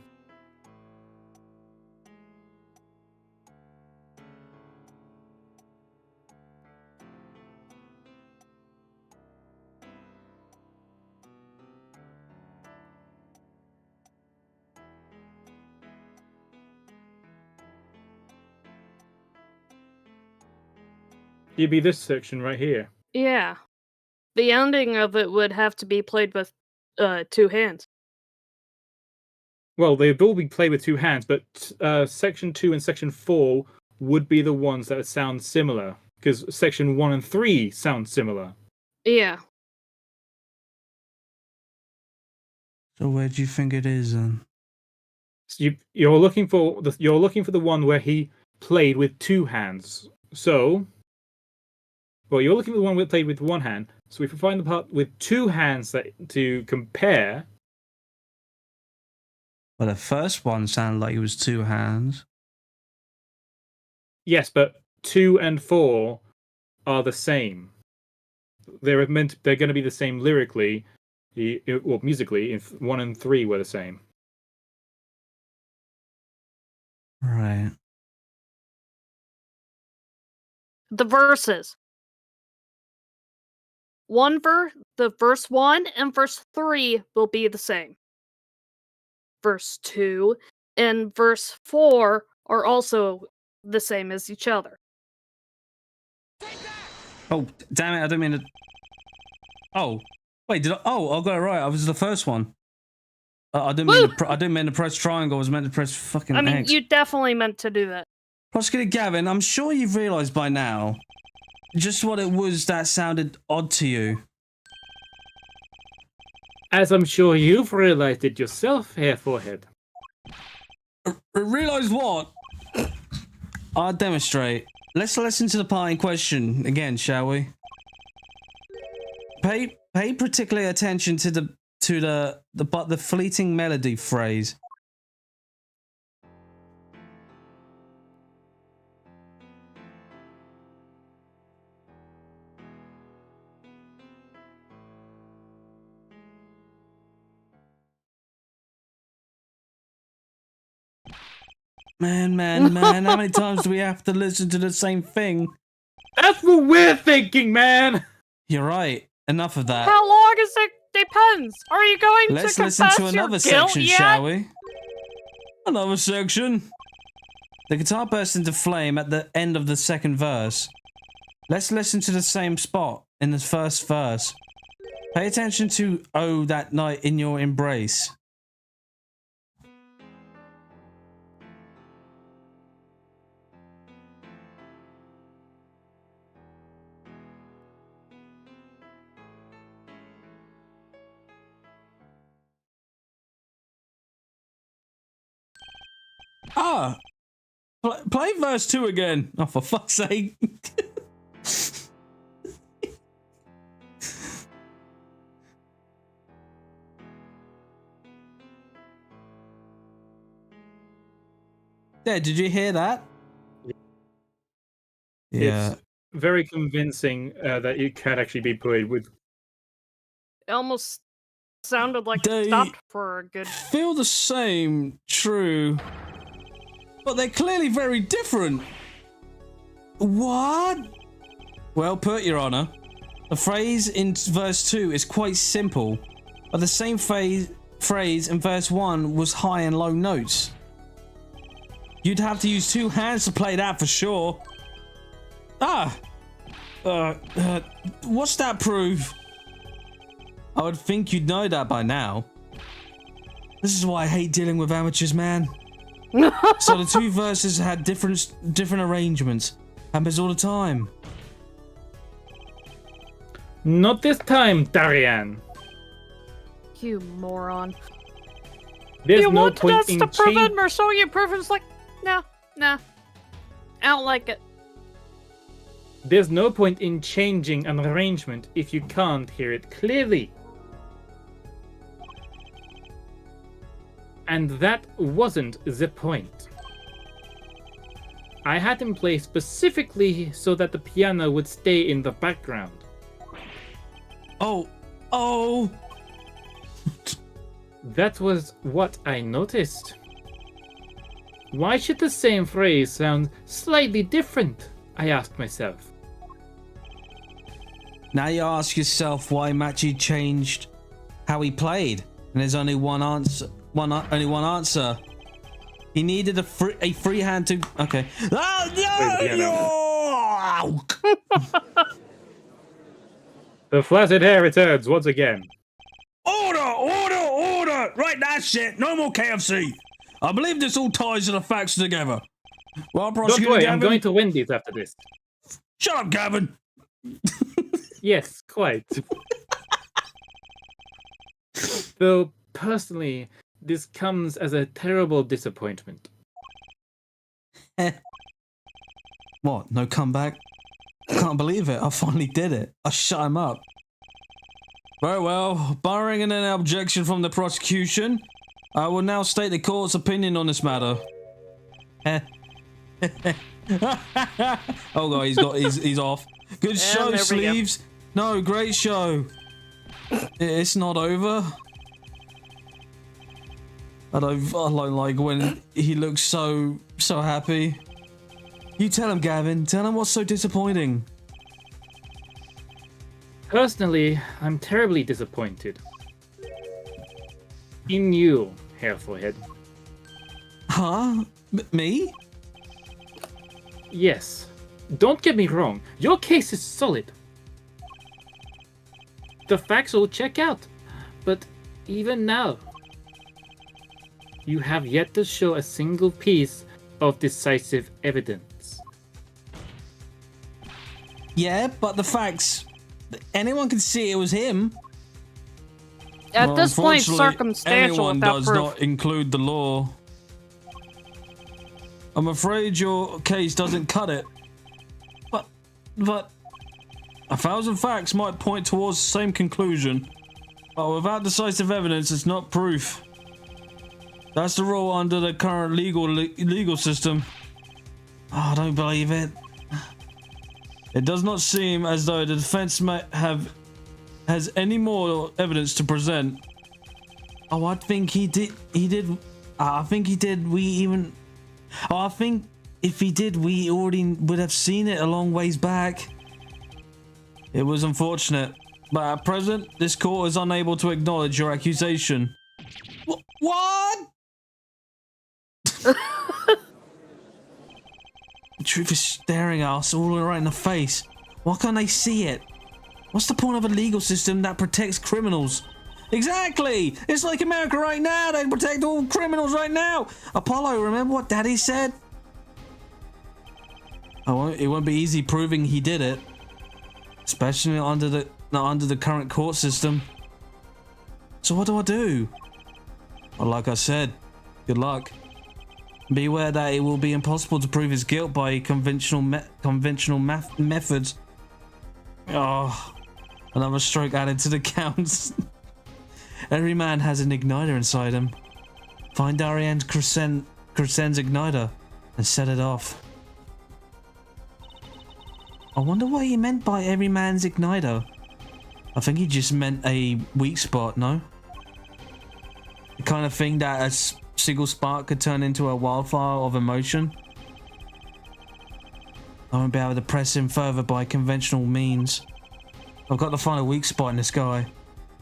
It'd be this section right here. Yeah. The ending of it would have to be played with 2 hands. Well, they'd all be played with 2 hands, but section 2 and section 4 would be the ones that sound similar, because section 1 and 3 sound similar. Yeah. So where do you think it is then? So you're looking for the one where he played with 2 hands. So, well, you're looking for the one where played with 1 hand. So if we find the part with 2 hands to compare. Well, the first one sounded like it was 2 hands. Yes, but 2 and 4 are the same. They're going to be the same lyrically, or musically. If 1 and 3 were the same. Right. The verses. The verse 1 and verse 3 will be the same. Verse 2 and verse 4 are also the same as each other. Oh, damn it! I didn't mean to. Oh, wait, did I? Oh, I got it right. I was the first one. I didn't mean to. I didn't mean to press triangle. I was meant to press fucking I mean, X. you definitely meant to do that. Prosecutor Gavin, I'm sure you've realised by now just what it was that sounded odd to you. As I'm sure you've realized it yourself, Hair Forehead. Realise what? I'll demonstrate. Let's listen to the part in question again, shall we? Pay particular attention to the fleeting melody phrase. Man, how many times do we have to listen to the same thing? That's what we're thinking, man! You're right. Enough of that. How long is it? Depends. Are you going Let's to listen confess to your another guilt section, yet? shall we? Another section. The guitar bursts into flame at the end of the second verse. Let's listen to the same spot in the first verse. Pay attention to "Oh, that night in your embrace." Ah, play verse 2 again. Oh, for fuck's sake. Yeah, did you hear that? Yeah. It's very convincing that it can actually be played with. It almost sounded like They it stopped for a good... feel the same, true. But they're clearly very different. What? Well put, Your Honor. The phrase in verse 2 is quite simple, but the same phrase in verse 1 was high and low notes. You'd have to use 2 hands to play that for sure. Ah! What's that prove? I would think you'd know that by now. This is why I hate dealing with amateurs, man. So the 2 verses had different arrangements. Happens all the time. Not this time, Darian. You moron. There's You no wanted point us in to prove it, changing. and we're showing you proof, and it's like, nah. I don't like it. There's no point in changing an arrangement if you can't hear it clearly. And that wasn't the point. I had him play specifically so that the piano would stay in the background. Oh! That was what I noticed. Why should the same phrase sound slightly different? I asked myself. Now you ask yourself why Machi changed how he played, and there's only one answer. Only one answer. He needed a free hand to. Okay. Oh, no! The flaccid hair returns once again. Order! Right, that's it. No more KFC. I believe this all ties to the facts together. Well, Don't Prosecutor worry, Gavin. I'm going to win these after this. Shut up, Gavin. Yes, quite. Though, personally, this comes as a terrible disappointment. What? No comeback? I can't believe it. I finally did it. I shut him up. Very well. Barring an objection from the prosecution, I will now state the court's opinion on this matter. Oh god, he's off. Good show, Sleeves. No, great show. It's not over. I don't like when he looks so happy. You tell him, Gavin. Tell him what's so disappointing. Personally, I'm terribly disappointed. In you, Hair Forehead. Huh? Me? Yes. Don't get me wrong. Your case is solid. The facts all check out. But even now, you have yet to show a single piece of decisive evidence. Yeah, but the facts... Anyone can see it was him. At this point, Unfortunately, circumstantial anyone without does proof. not include the law. I'm afraid your case doesn't cut it. But 1,000 facts might point towards the same conclusion. But without decisive evidence, it's not proof. That's the rule under the current legal system. Oh, I don't believe it. It does not seem as though the defense has any more evidence to present. Oh, I think he did. I think he did. I think if he did, we already would have seen it a long ways back. It was unfortunate, but at present, this court is unable to acknowledge your accusation. What? The truth is staring at us all right in the face. Why can't they see it? What's the point of a legal system that protects criminals? Exactly! It's like America right now. They protect all criminals right now. Apollo, remember what Daddy said? It won't be easy proving he did it, especially under the current court system. So what do I do? Well, like I said, good luck. Beware that it will be impossible to prove his guilt by conventional methods. Oh, another stroke added to the counts. Every man has an igniter inside him. Find Darian's Crescen's igniter and set it off. I wonder what he meant by every man's igniter. I think he just meant a weak spot, no? The kind of thing that a single spark could turn into a wildfire of emotion. I won't be able to press him further by conventional means. I've got to find a weak spot in this guy.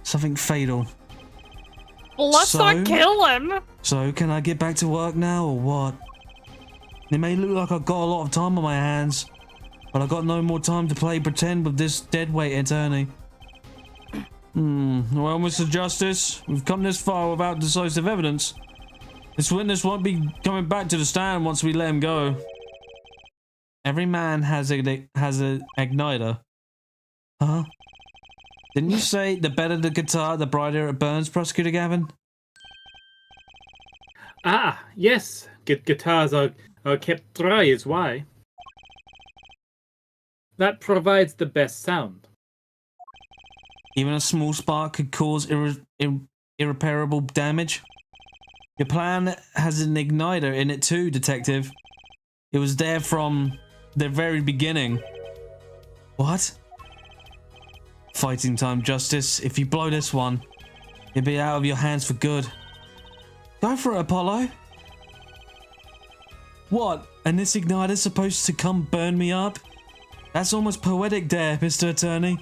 Something fatal. Well, let's not kill him. So, can I get back to work now or what? It may look like I've got a lot of time on my hands, but I've got no more time to play pretend with this deadweight attorney. Well, Mr. Justice, we've come this far without decisive evidence. This witness won't be coming back to the stand once we let him go. Every man has a igniter. Huh? Didn't you say the better the guitar, the brighter it burns, Prosecutor Gavin? Ah, yes. Guitars are kept dry is why. That provides the best sound. Even a small spark could cause irreparable damage. Your plan has an igniter in it too, Detective. It was there from the very beginning. What? Fighting time, Justice. If you blow this one, it'll be out of your hands for good. Go for it, Apollo. What? And this igniter's supposed to come burn me up? That's almost poetic there, Mr. Attorney.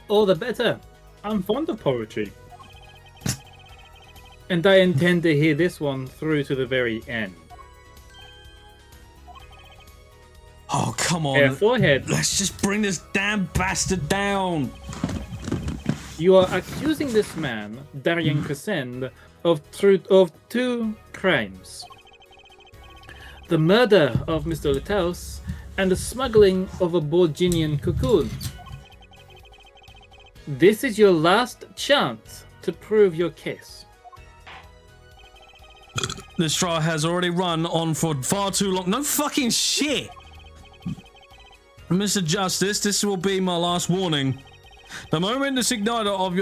All the better. I'm fond of poetry. And I intend to hear this one through to the very end. Oh, come on. Hair Forehead. Let's just bring this damn bastard down. You are accusing this man, Darian Crescend, of two crimes. The murder of Mr. Letaus and the smuggling of a Borginian cocoon. This is your last chance to prove your case. This trial has already run on for far too long. No fucking shit! Mr. Justice, this will be my last warning. The moment this igniter of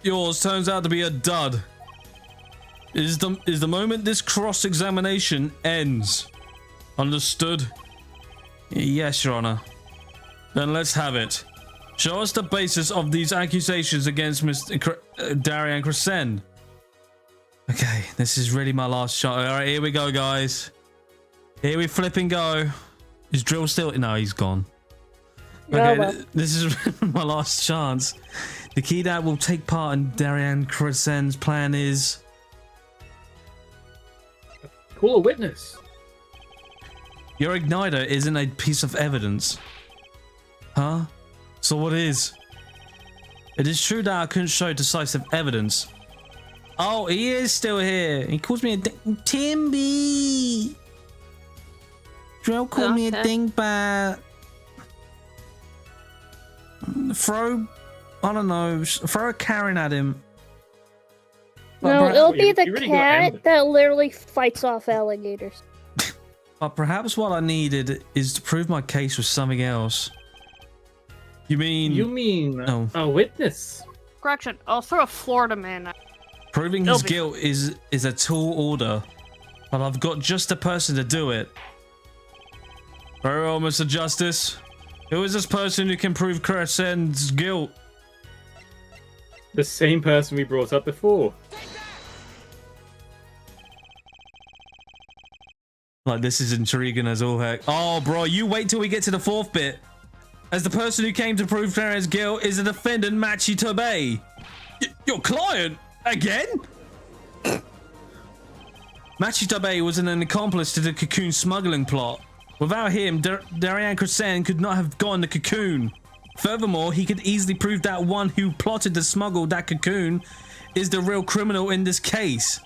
yours turns out to be a dud is the moment this cross-examination ends. Understood? Yes, Your Honor. Then let's have it. Show us the basis of these accusations against Mr. Darian Crescend. Okay, this is really my last shot. All right, here we go, guys. Here we flip and go. Is Drill still? No, he's gone. Okay, well. This is my last chance. The key that will take part in Darian Crescend's plan is... Call a witness. Your igniter isn't a piece of evidence. Huh? So what is? It is true that I couldn't show decisive evidence. Oh, he is still here. He calls me a Timby. Drill called me a dingbat. Throw, I don't know, throw a Karen at him. No, it'll be the you really got cat ended. that literally fights off alligators. But perhaps what I needed is to prove my case with something else. You mean no. A witness? Correction, I'll throw a Florida man at Proving his guilt is a tall order, but I've got just the person to do it. Very well, Mr. Justice. Who is this person who can prove Crescend's guilt? The same person we brought up before. Like, this is intriguing as all heck. Oh, bro, you wait till we get to the fourth bit. As the person who came to prove Crescend's guilt is the defendant, Machi Tobey. Your client? Again? Machi Tobey was an accomplice to the cocoon smuggling plot. Without him, Darian Crescend could not have gotten the cocoon. Furthermore, he could easily prove that one who plotted to smuggle that cocoon is the real criminal in this case.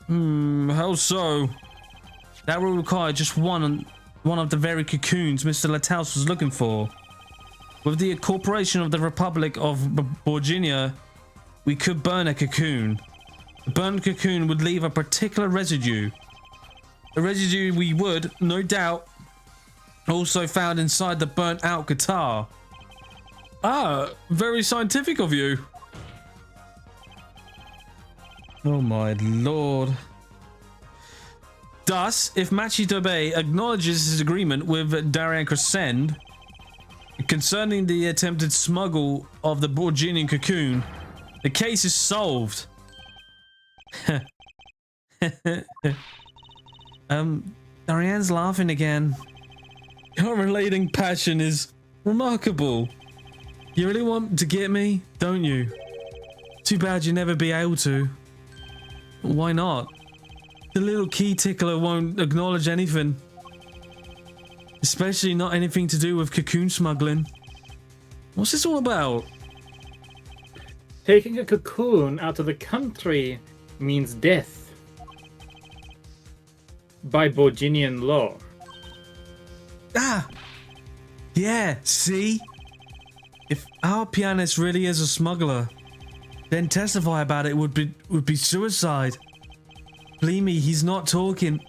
How so? That will require just one of the very cocoons Mr. Lataus was looking for. With the incorporation of the Republic of Borginia, we could burn a cocoon. The burned cocoon would leave a particular residue. A residue we would, no doubt, also found inside the burnt out guitar. Ah, very scientific of you. Oh my lord. Thus, if Machi Tobey acknowledges his agreement with Darian Crescend concerning the attempted smuggle of the Borginian cocoon, the case is solved. Darian's laughing again. Your relating passion is remarkable. You really want to get me, don't you? Too bad you'll never be able to. Why not? The little key tickler won't acknowledge anything. Especially not anything to do with cocoon smuggling. What's this all about? Taking a cocoon out of the country means death. By Borginian law. Ah! Yeah, see? If our pianist really is a smuggler, then testify about it would be suicide. Believe me, he's not talking.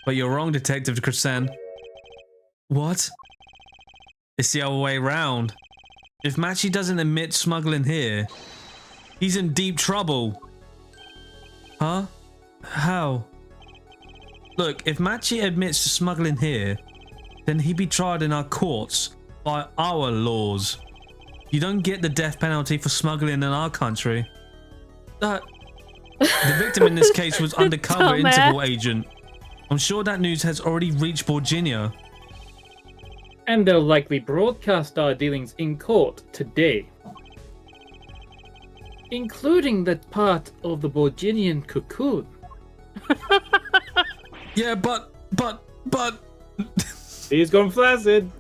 But you're wrong, Detective Crescend. What? It's the other way round. If Machi doesn't admit smuggling here, he's in deep trouble. Huh? How? Look, if Machi admits to smuggling here, then he'd be tried in our courts by our laws. You don't get the death penalty for smuggling in our country. The victim in this case was undercover Interpol agent. I'm sure that news has already reached Borginia. And they'll likely broadcast our dealings in court today. Including that part of the Borginian cocoon. Yeah, but... He's gone flaccid.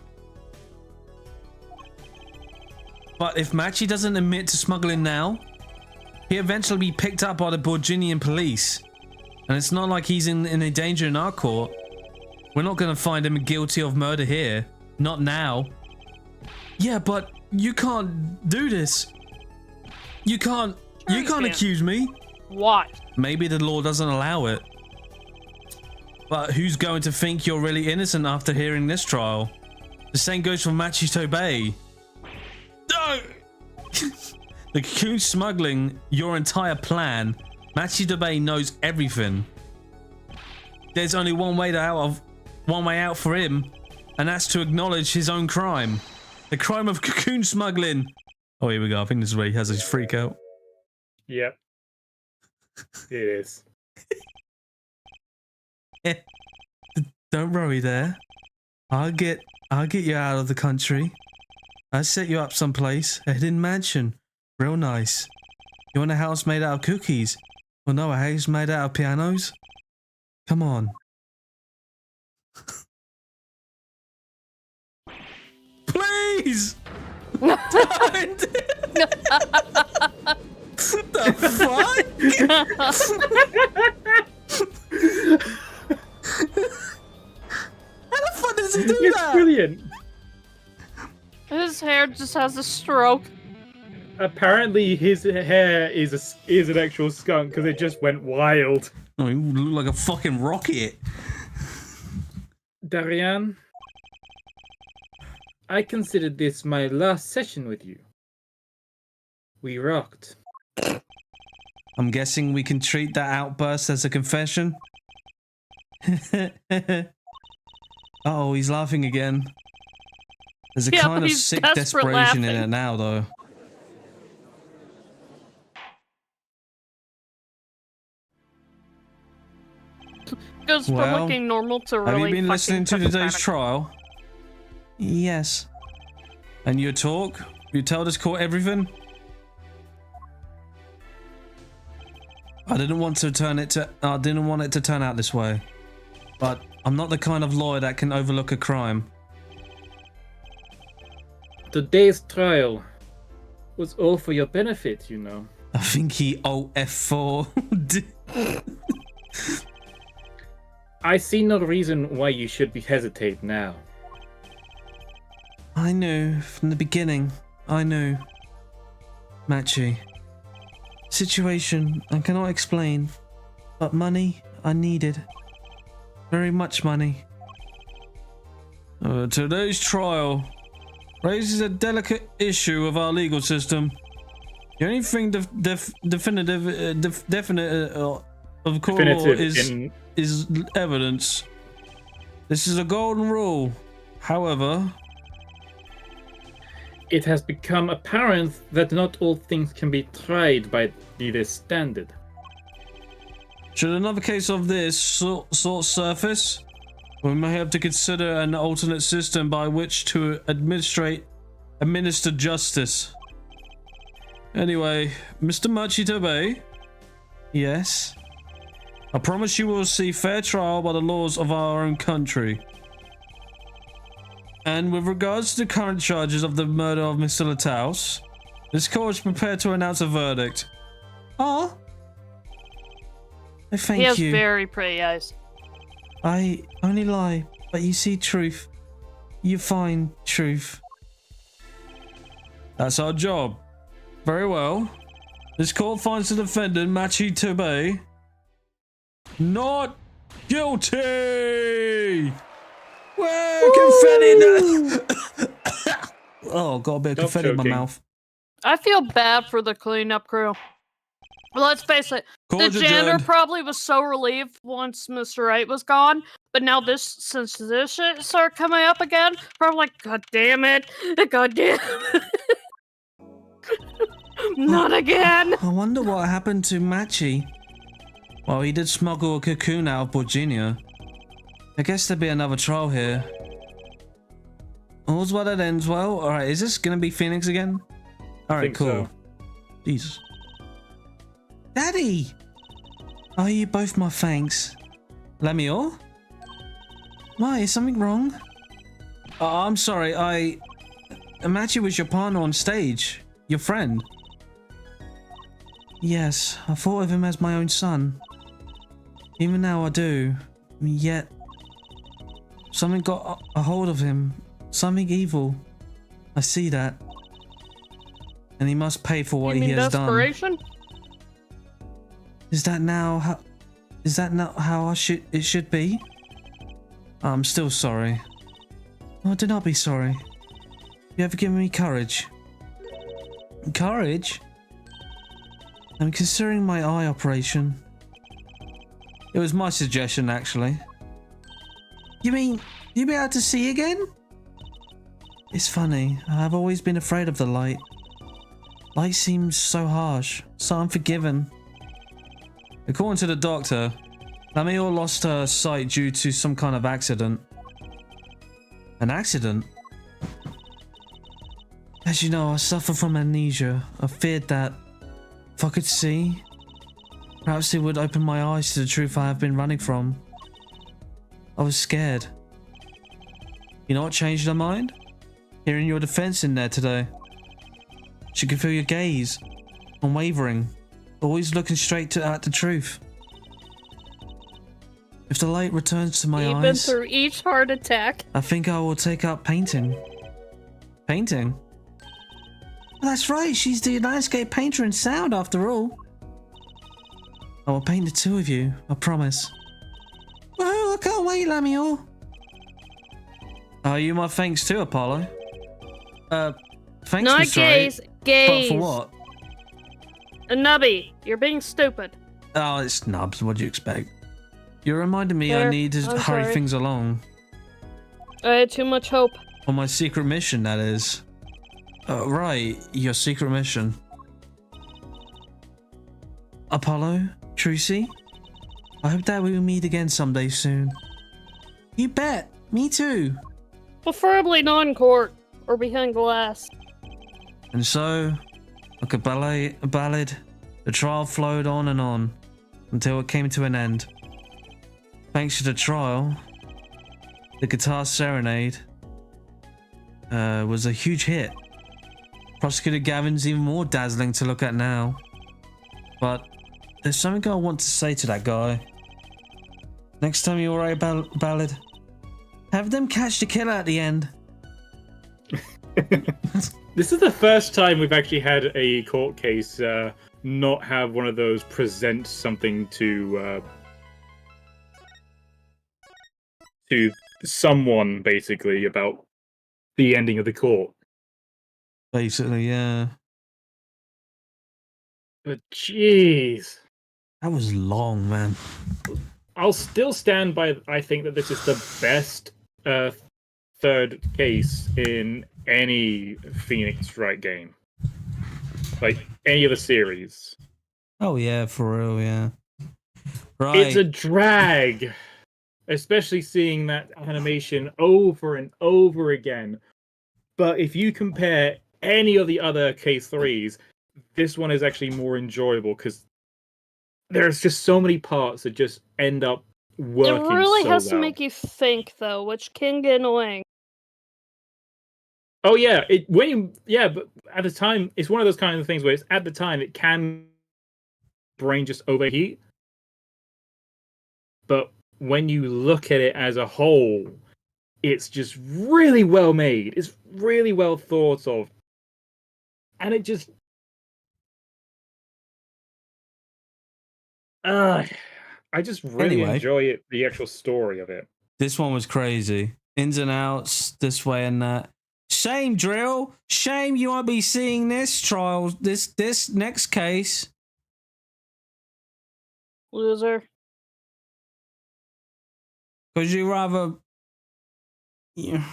But if Machi doesn't admit to smuggling now, he'll eventually be picked up by the Borginian police. And it's not like he's in any danger in our court. We're not going to find him guilty of murder here. Not now. Yeah, but you can't do this. You can't accuse me. Why? Maybe the law doesn't allow it. But who's going to think you're really innocent after hearing this trial? The same goes for Machi Tobey. No! The cocoon smuggling, your entire plan. Machi Tobey knows everything. There's only one way out for him, and that's to acknowledge his own crime. The crime of cocoon smuggling. Oh, here we go. I think this is where he has his freak out. Yep. It is. Don't worry there. I'll get you out of the country. I'll set you up someplace. A hidden mansion. Real nice. You want a house made out of cookies? Well, no, a house made out of pianos? Come on. Please! Don't! The fuck? How the fuck does he do It's that? brilliant. His hair just has a stroke. Apparently, his hair is an actual skunk because it just went wild. Oh, you look like a fucking rocket. Darian, I considered this my last session with you. We rocked. I'm guessing we can treat that outburst as a confession. Oh, he's laughing again. There's a Yeah, kind but of he's sick desperate desperation in laughing. it now, though. Goes from Well, looking normal to really. Have you been listening to fucking today's pathetic. trial? Yes. And your talk? You tell this court everything? I didn't want it to turn out this way. But I'm not the kind of lawyer that can overlook a crime. Today's trial was all for your benefit, you know. I think he OF4. I see no reason why you should be hesitate now. I knew from the beginning. I knew. Machi. Situation I cannot explain. But money I needed. Very much money. Today's trial raises a delicate issue of our legal system. The only thing definite of court law is evidence. This is a golden rule. However, it has become apparent that not all things can be tried by this standard. should another case of this sort surface, we may have to consider an alternate system by which to administer justice. Anyway, Mr. Machitobe, yes, I promise you will see fair trial by the laws of our own country. And with regards to the current charges of the murder of Mr. Lataus, this court is prepared to announce a verdict. Oh, thank He has you. very pretty eyes. I only lie, but you see truth. You find truth. That's our job. Very well. This court finds the defendant, Machi Tobe, not guilty! Whoa, confetti! Oh, got a bit of Stop confetti in my joking. mouth. I feel bad for the cleanup crew. Well, let's face it, the Court's janitor adjourned. probably was so relieved once Mr. Right was gone, but now since this shit started coming up again, probably like, God damn it, God damn it. Not again! I wonder what happened to Machi. Well, he did smuggle a cocoon out of Virginia. I guess there'll be another trial here. All's well that ends well. Alright, is this gonna be Phoenix again? Alright, Think cool. so. Jesus. Daddy! Are you both my thanks? Lemuel? Why, is something wrong? Oh, I'm sorry, Machi was your partner on stage. Your friend. Yes, I thought of him as my own son. Even now I do. Yet, something got a hold of him. Something evil. I see that. And he must pay for what You he mean has done. desperation? Is that not how it should be? I'm still sorry. Oh, do not be sorry. You have given me courage. Courage? I'm considering my eye operation. It was my suggestion, actually. You mean you'll be able to see again? It's funny. I've always been afraid of the light. Light seems so harsh, so unforgiving. According to the doctor, Lamio lost her sight due to some kind of accident. An accident? As you know, I suffer from amnesia. I feared that if I could see, perhaps it would open my eyes to the truth I have been running from. I was scared. You know what changed her mind? Hearing your defense in there today. She could feel your gaze, unwavering, always looking straight at the truth. If the light returns to my Even eyes, through each heart attack. I think I will take up painting. Painting? Well, that's right, she's the landscape painter in sound after all. I will paint the two of you, I promise. Woohoo, I can't wait, Lamior. Are you my thanks too, Apollo? Thanks, Not Mr. gaze, But gaze. for what? A nubby, you're being stupid. Oh, it's nubs, what do you expect? You reminded me I Fair. need to I'm hurry sorry. things along. I had too much hope. On my secret mission, that is. Right, your secret mission. Apollo, Trucy, I hope that we will meet again someday soon. You bet, me too. Preferably non-court or behind glass. And so, like a ballad, the trial flowed on and on until it came to an end. Thanks to the trial, the guitar serenade was a huge hit. Prosecutor Gavin's even more dazzling to look at now. But there's something I want to say to that guy. Next time you write a ballad, have them catch the killer at the end. This is the first time we've actually had a court case not have one of those present something to someone, basically, about the ending of the court. Basically, yeah. But jeez. That was long, man. I'll still stand by, I think that this is the best third case in any Phoenix Wright game. Like, any of the series. Oh, yeah, for real, yeah. Right. It's a drag. Especially seeing that animation over and over again. But if you compare any of the other K3s, this one is actually more enjoyable because there's just so many parts that just end up working. It really so has to well. make you think, though, which can get annoying. Oh yeah, but at the time, it's one of those kind of things where it's at the time it can brain just overheat, but when you look at it as a whole, it's just really well made. It's really well thought of, and it just I just really Anyway. enjoy it. The actual story of it. This one was crazy. Ins and outs, this way and that. Shame, Drill. Shame you won't be seeing this trial, this next case. Loser. Because you rather... Yeah.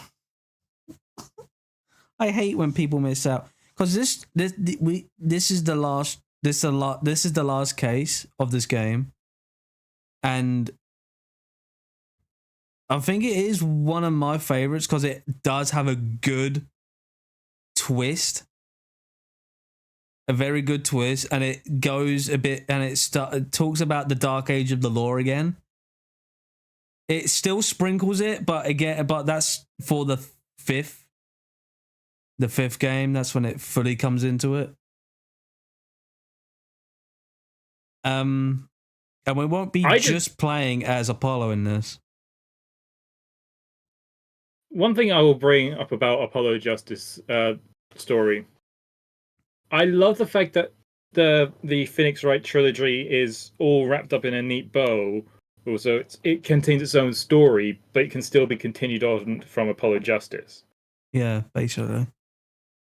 I hate when people miss out. Because this is the last case of this game. And I think it is one of my favorites because it does have a good twist. A very good twist. And it goes a bit, and it talks about the dark age of the law again. It still sprinkles it, but that's for the fifth game. That's when it fully comes into it. And we won't be just playing as Apollo in this. One thing I will bring up about Apollo Justice story. I love the fact that the Phoenix Wright trilogy is all wrapped up in a neat bow. Also, it contains its own story, but it can still be continued on from Apollo Justice. Yeah, basically.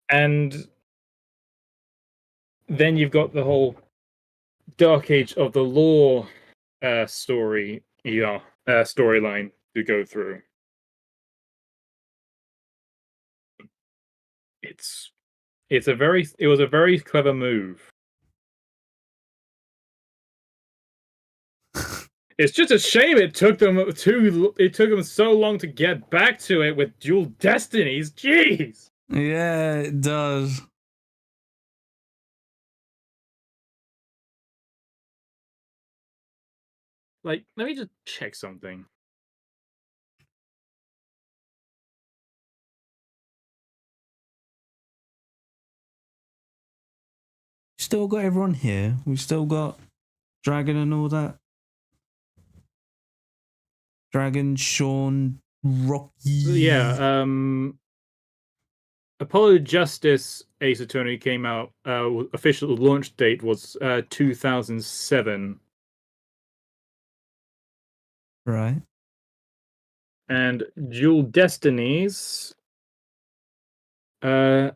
And then you've got the whole Dark Age of the Law storyline to go through. It was a very clever move. It's just a shame it took them so long to get back to it with dual destinies. Jeez. Yeah, it does. Like, let me just check something. Still got everyone here. We still got Dragon and all that. Dragon, Sean, Rocky. Yeah, Apollo Justice Ace Attorney came out, official launch date was 2007. Right. And Dual Destinies, yeah,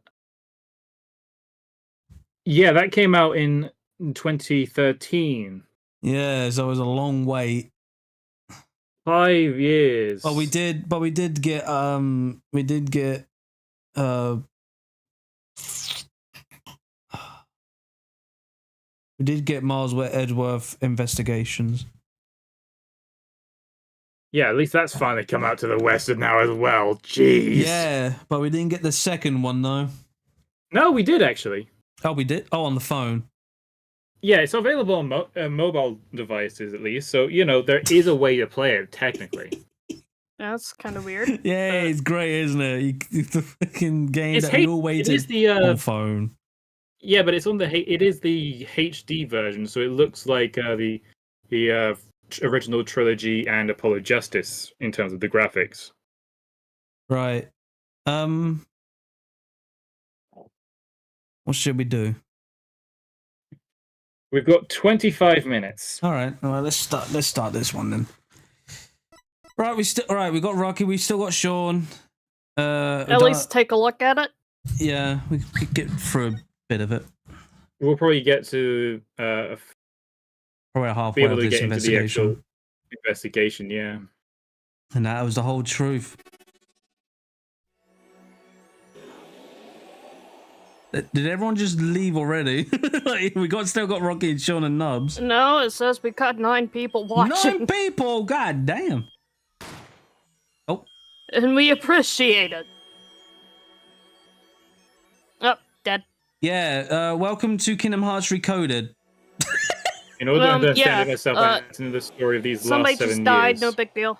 that came out in 2013. Yeah, so it was a long wait. 5 years. But we did get we did get Miles Edgeworth Investigations. Yeah, at least that's finally come out to the Western now as well. Jeez. Yeah, but we didn't get the second one though. No, we did actually. Oh, we did? Oh, on the phone. Yeah, it's available on mobile devices at least, so, you know, there is a way to play it, technically. That's kind of weird. Yeah, it's great, isn't it? The fucking game It's that we all waited it is the, on phone. Yeah, but it's on it is the HD version, so it looks like the original Trilogy and Apollo Justice in terms of the graphics. Right. What should we do? We've got 25 minutes. All right. Let's start this one then. Right, we got Rocky, we still got Sean. At least take a look at it. Yeah, we could get through a bit of it. We'll probably get to Probably be halfway able of to this get into the investigation. actual investigation, yeah. And that was the whole truth. Did everyone just leave already? Like, we still got Rocky and Sean and Nubs. No, it says we got 9 people watching. 9 people! God damn. Oh. And we appreciate it. Oh, dead. Yeah, welcome to Kingdom Hearts Recoded. In order to understand yeah, it myself, I had to know the story of these somebody last 7 just died, years. no big deal.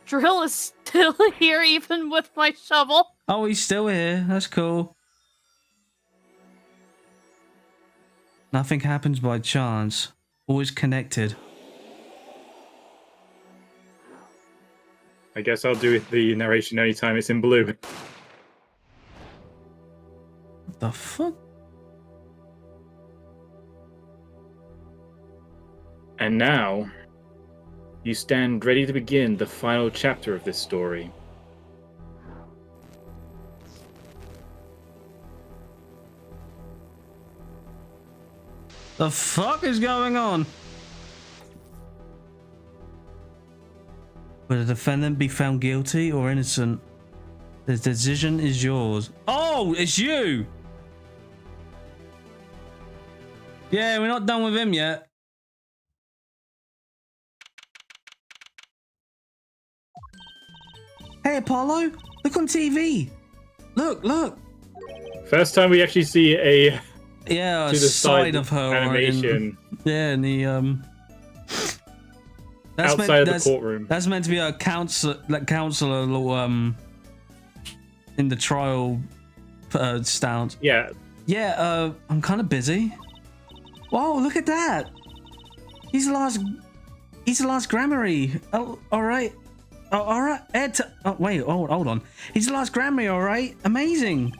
Drill is still here even with my shovel. Oh, he's still here. That's cool. Nothing happens by chance. Always connected. I guess I'll do the narration anytime it's in blue. What the fuck? And now, you stand ready to begin the final chapter of this story. The fuck is going on? Will the defendant be found guilty or innocent? The decision is yours. Oh, it's you! Yeah, we're not done with him yet. Hey, Apollo, look on TV. Look. First time we actually see a Yeah, to a the side of her animation. Yeah, and the Outside of the courtroom. That's meant to be a counselor in the trial stance. Yeah. Yeah, I'm kind of busy. Whoa, look at that. He's the last Grammary. Oh, all right. Oh, all right. Wait, hold on. He's the last Grammary, all right? Amazing.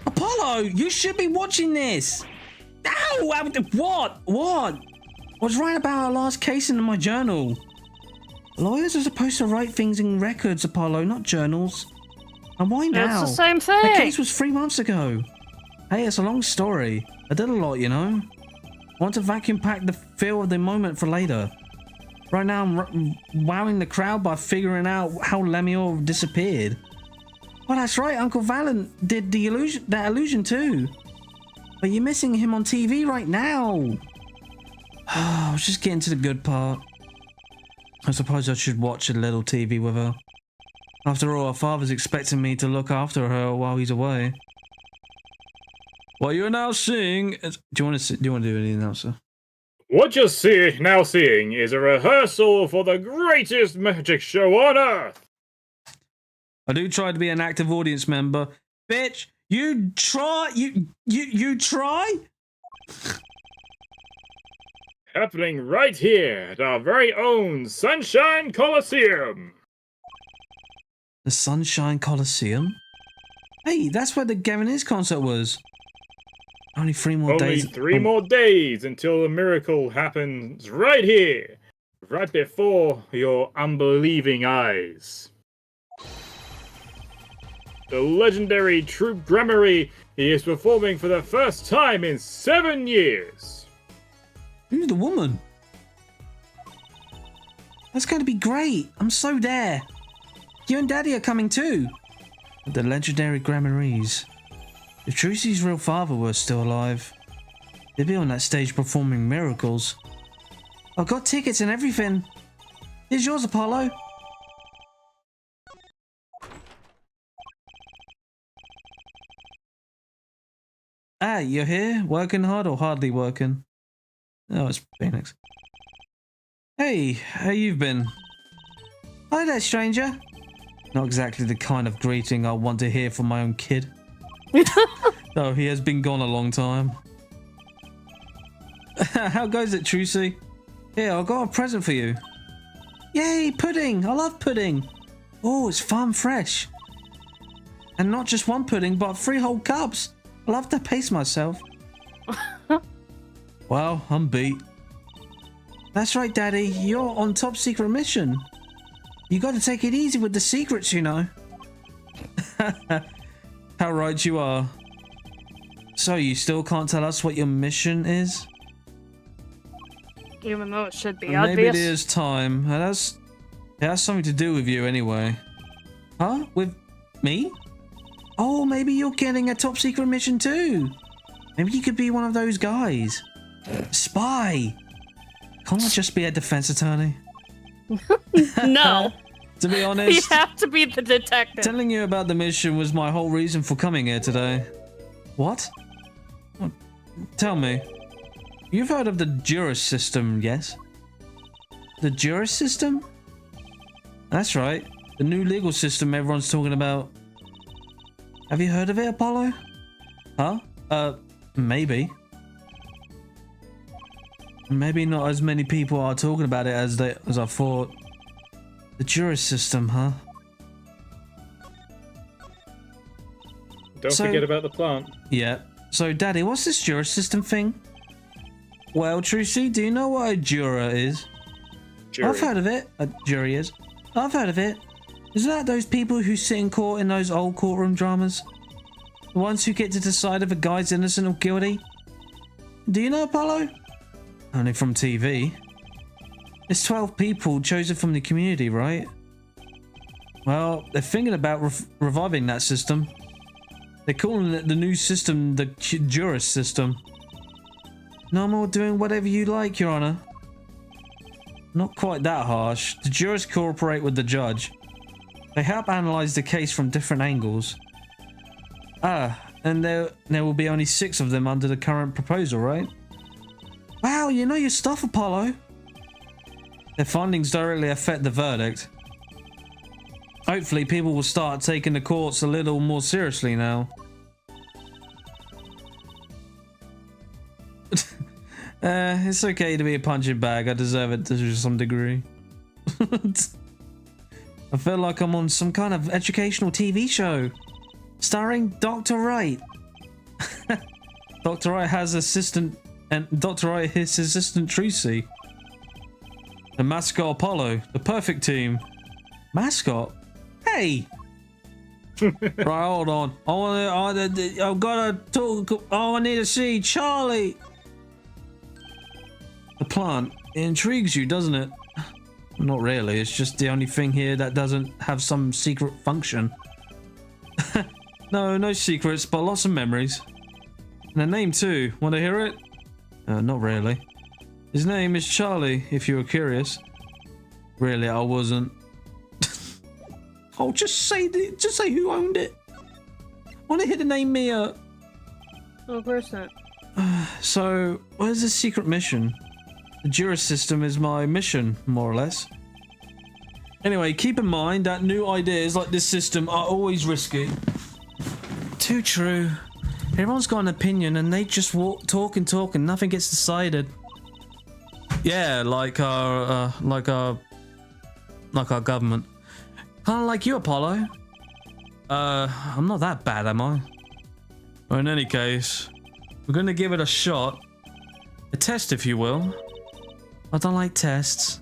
Apollo, you should be watching this. Ow! What? I was writing about our last case in my journal. Lawyers are supposed to write things in records, Apollo, not journals. And why now? It's the same thing. The case was 3 months ago. Hey, it's a long story. I did a lot, you know. Want to vacuum pack the feel of the moment for later. Right now, I'm wowing the crowd by figuring out how Lemuel disappeared. Well, that's right. Uncle Valen did that illusion too. But you're missing him on TV right now. I was just getting to the good part. I suppose I should watch a little TV with her. After all, her father's expecting me to look after her while he's away. What you're now seeing is... Do you want to do anything else, sir? What you're now seeing is a rehearsal for the greatest magic show on Earth. I do try to be an active audience member. Bitch, you try? You try? Happening right here at our very own Sunshine Coliseum. The Sunshine Coliseum? Hey, that's where the Gavin Is concert was. Only 3 more days. Only 3 more days until the miracle happens right here, right before your unbelieving eyes. The legendary troupe Gramarye is performing for the first time in 7 years. Who's the woman? That's going to be great. I'm so there. You and Daddy are coming too. The legendary Gramarys. If Trucy's real father were still alive, they'd be on that stage performing miracles. I've got tickets and everything. Here's yours, Apollo. Ah, you're here? Working hard or hardly working? Oh, it's Phoenix. Hey, how you've been? Hi there, stranger. Not exactly the kind of greeting I want to hear from my own kid. Oh, he has been gone a long time. How goes it, Trucy? Here, I've got a present for you. Yay, pudding! I love pudding. Oh, it's farm fresh. And not just one pudding, but 3 whole cups. I love to pace myself. Wow, I'm beat. That's right, Daddy. You're on top secret mission. You got to take it easy with the secrets, you know. How right you are. So you still can't tell us what your mission is? Even though it should be Maybe obvious. it is time. It has something to do with you anyway. Huh? With me? Oh, maybe you're getting a top secret mission too. Maybe you could be one of those guys. Spy. Can't I just be a defense attorney? No. To be You honest, have to be the detective. telling you about the mission was my whole reason for coming here today. What? Tell me. You've heard of the Juris system, yes? The Juris system? That's right. The new legal system everyone's talking about. Have you heard of it, Apollo? Huh? Maybe. Maybe not as many people are talking about it as I thought. The Juris system, huh? Don't forget about the plant. Yeah. So, Daddy, what's this Juris system thing? Well, Trucy, do you know what a juror is? Jury. I've heard of it. A jury is. I've heard of it. Isn't that those people who sit in court in those old courtroom dramas? The ones who get to decide if a guy's innocent or guilty? Do you know, Apollo? Only from TV. It's 12 people chosen from the community, right? Well, they're thinking about reviving that system. They're calling it the new system, the Juris system. No more doing whatever you like, Your Honor. Not quite that harsh. The jurors cooperate with the judge. They help analyze the case from different angles. And there will be only 6 of them under the current proposal, right? Wow, you know your stuff, Apollo. Their findings directly affect the verdict. Hopefully, people will start taking the courts a little more seriously now. It's okay to be a punching bag. I deserve it to some degree. I feel like I'm on some kind of educational TV show starring Dr. Wright. Dr. Wright has assistant, and Dr. Wright his assistant Trucy. The mascot Apollo, the perfect team. Mascot? Hey! Right, hold on. I've gotta talk. Oh, I need to see Charlie. The plant, it intrigues you, doesn't it? not really. It's just the only thing here that doesn't have some secret function. No secrets, but lots of memories. And a name too. Want to hear it? Not really. His name is Charlie, if you were curious. Really, I wasn't. Oh, just say who owned it. Want to hear the name Mia? Oh, of course not. So, where's the secret mission? The Juris system is my mission, more or less. Anyway, keep in mind that new ideas like this system are always risky. Too true. Everyone's got an opinion and they just talk and nothing gets decided. Yeah, like our government. Kind of like you, Apollo. I'm not that bad, am I? Well, in any case, we're going to give it a shot. A test, if you will. I don't like tests.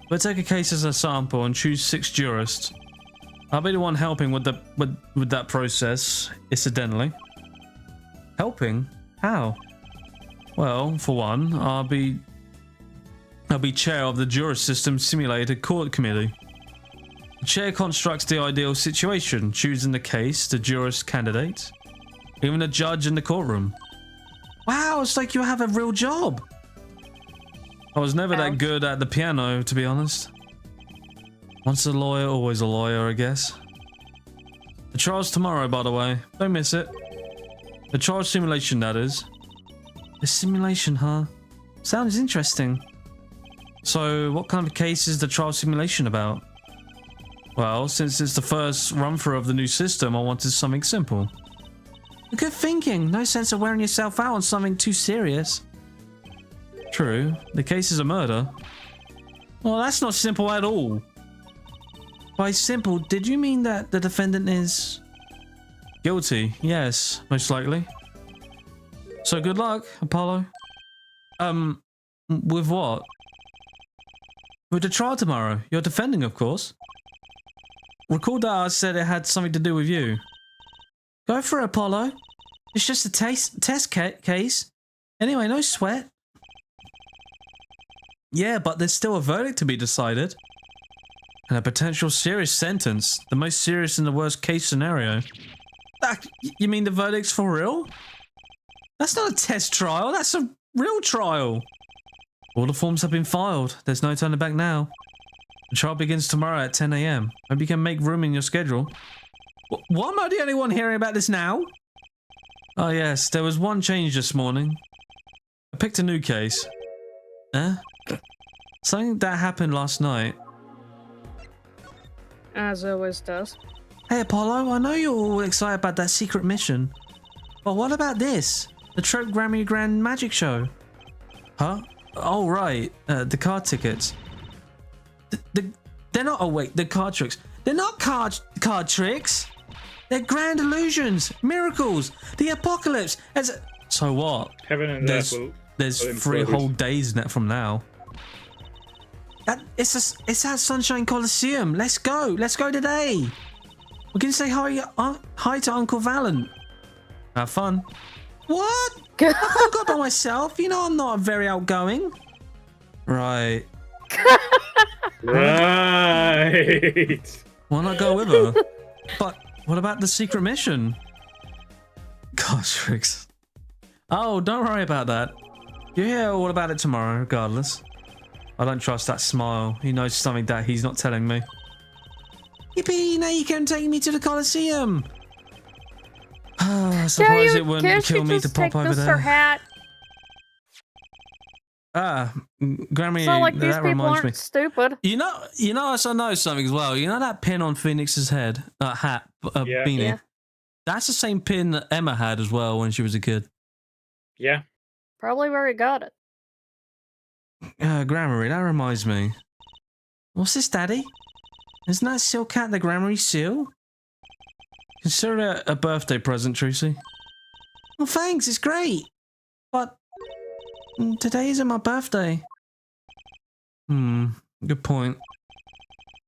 We'll take a case as a sample and choose 6 jurists. I'll be the one helping with that process, incidentally. Helping? How? Well, for one, I'll be chair of the Juris System Simulated Court Committee. The chair constructs the ideal situation, choosing the case, the jurist candidates, even the judge in the courtroom. Wow, it's like you have a real job. I was never that good at the piano, to be honest. Once a lawyer, always a lawyer, I guess. The trial's tomorrow, by the way. Don't miss it. The trial simulation, that is. The simulation, huh? Sounds interesting. So, what kind of case is the trial simulation about? Well, since it's the first run-through of the new system, I wanted something simple. Good thinking. No sense of wearing yourself out on something too serious. True. The case is a murder. Well, that's not simple at all. By simple, did you mean that the defendant is... guilty? Yes, most likely. So good luck, Apollo. With what? With the trial tomorrow. You're defending, of course. Recall that I said it had something to do with you. Go for it, Apollo. It's just a test case. Anyway, no sweat. Yeah, but there's still a verdict to be decided. And a potential serious sentence. The most serious in the worst case scenario. You mean the verdict's for real? That's not a test trial. That's a real trial. All the forms have been filed. There's no turning back now. The trial begins tomorrow at 10 AM. Hope you can make room in your schedule. Why am I the only one hearing about this now? Oh yes, there was one change this morning. I picked a new case. Something that happened last night. As always does. Hey Apollo, I know you're all excited about that secret mission. But what about this? The Trope Grammy Grand Magic Show. Huh? Oh right, the card tickets. They're not, oh wait, the card tricks. They're not card tricks. They're grand illusions, miracles, the apocalypse. So what? Heaven and earth There's 3 whole days from now. It's at Sunshine Coliseum. Let's go today. We're gonna say hi to Uncle Valen. Have fun. What? I can't go by myself. You know I'm not very outgoing. Right. Right. Why not go with her? But what about the secret mission? Gosh, Riggs. Oh, don't worry about that. You'll hear all about it tomorrow, regardless. I don't trust that smile. He knows something that he's not telling me. Yippee! Now you can take me to the Coliseum. I suppose it wouldn't kill me to pop over there. Hat? Grammy, It's not like these that people reminds me. aren't stupid. You know, I know something as well. You know that pin on Phoenix's head, hat, Yeah. beanie. Yeah. That's the same pin that Emma had as well when she was a kid. Yeah. Probably where he got it. Grammary, that reminds me. What's this, Daddy? Isn't that silk hat the Grammary seal? Consider it a birthday present, Tracy. Well, thanks, it's great. But today isn't my birthday. Good point.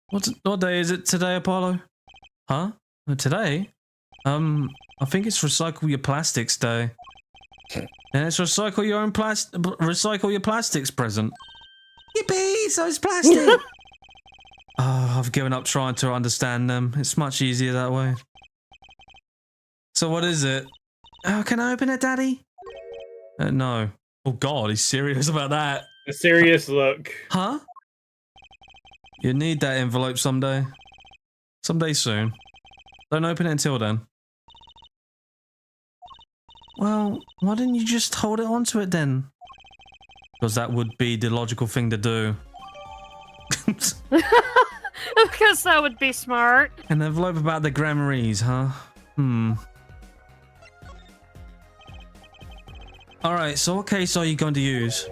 What day is it today, Apollo? Huh? Today? I think it's Recycle Your Plastics Day. And it's recycle your plastics present. Yippee! So it's plastic. Oh, I've given up trying to understand them. It's much easier that way. So what is it? Oh, can I open it, Daddy? No. Oh God, he's serious about that. A serious look. Huh? You need that envelope someday. Someday soon. Don't open it until then. Well, why didn't you just hold it onto it then? Because that would be the logical thing to do. Because that would be smart. An envelope about the Grammys, huh? Alright, so what case are you going to use?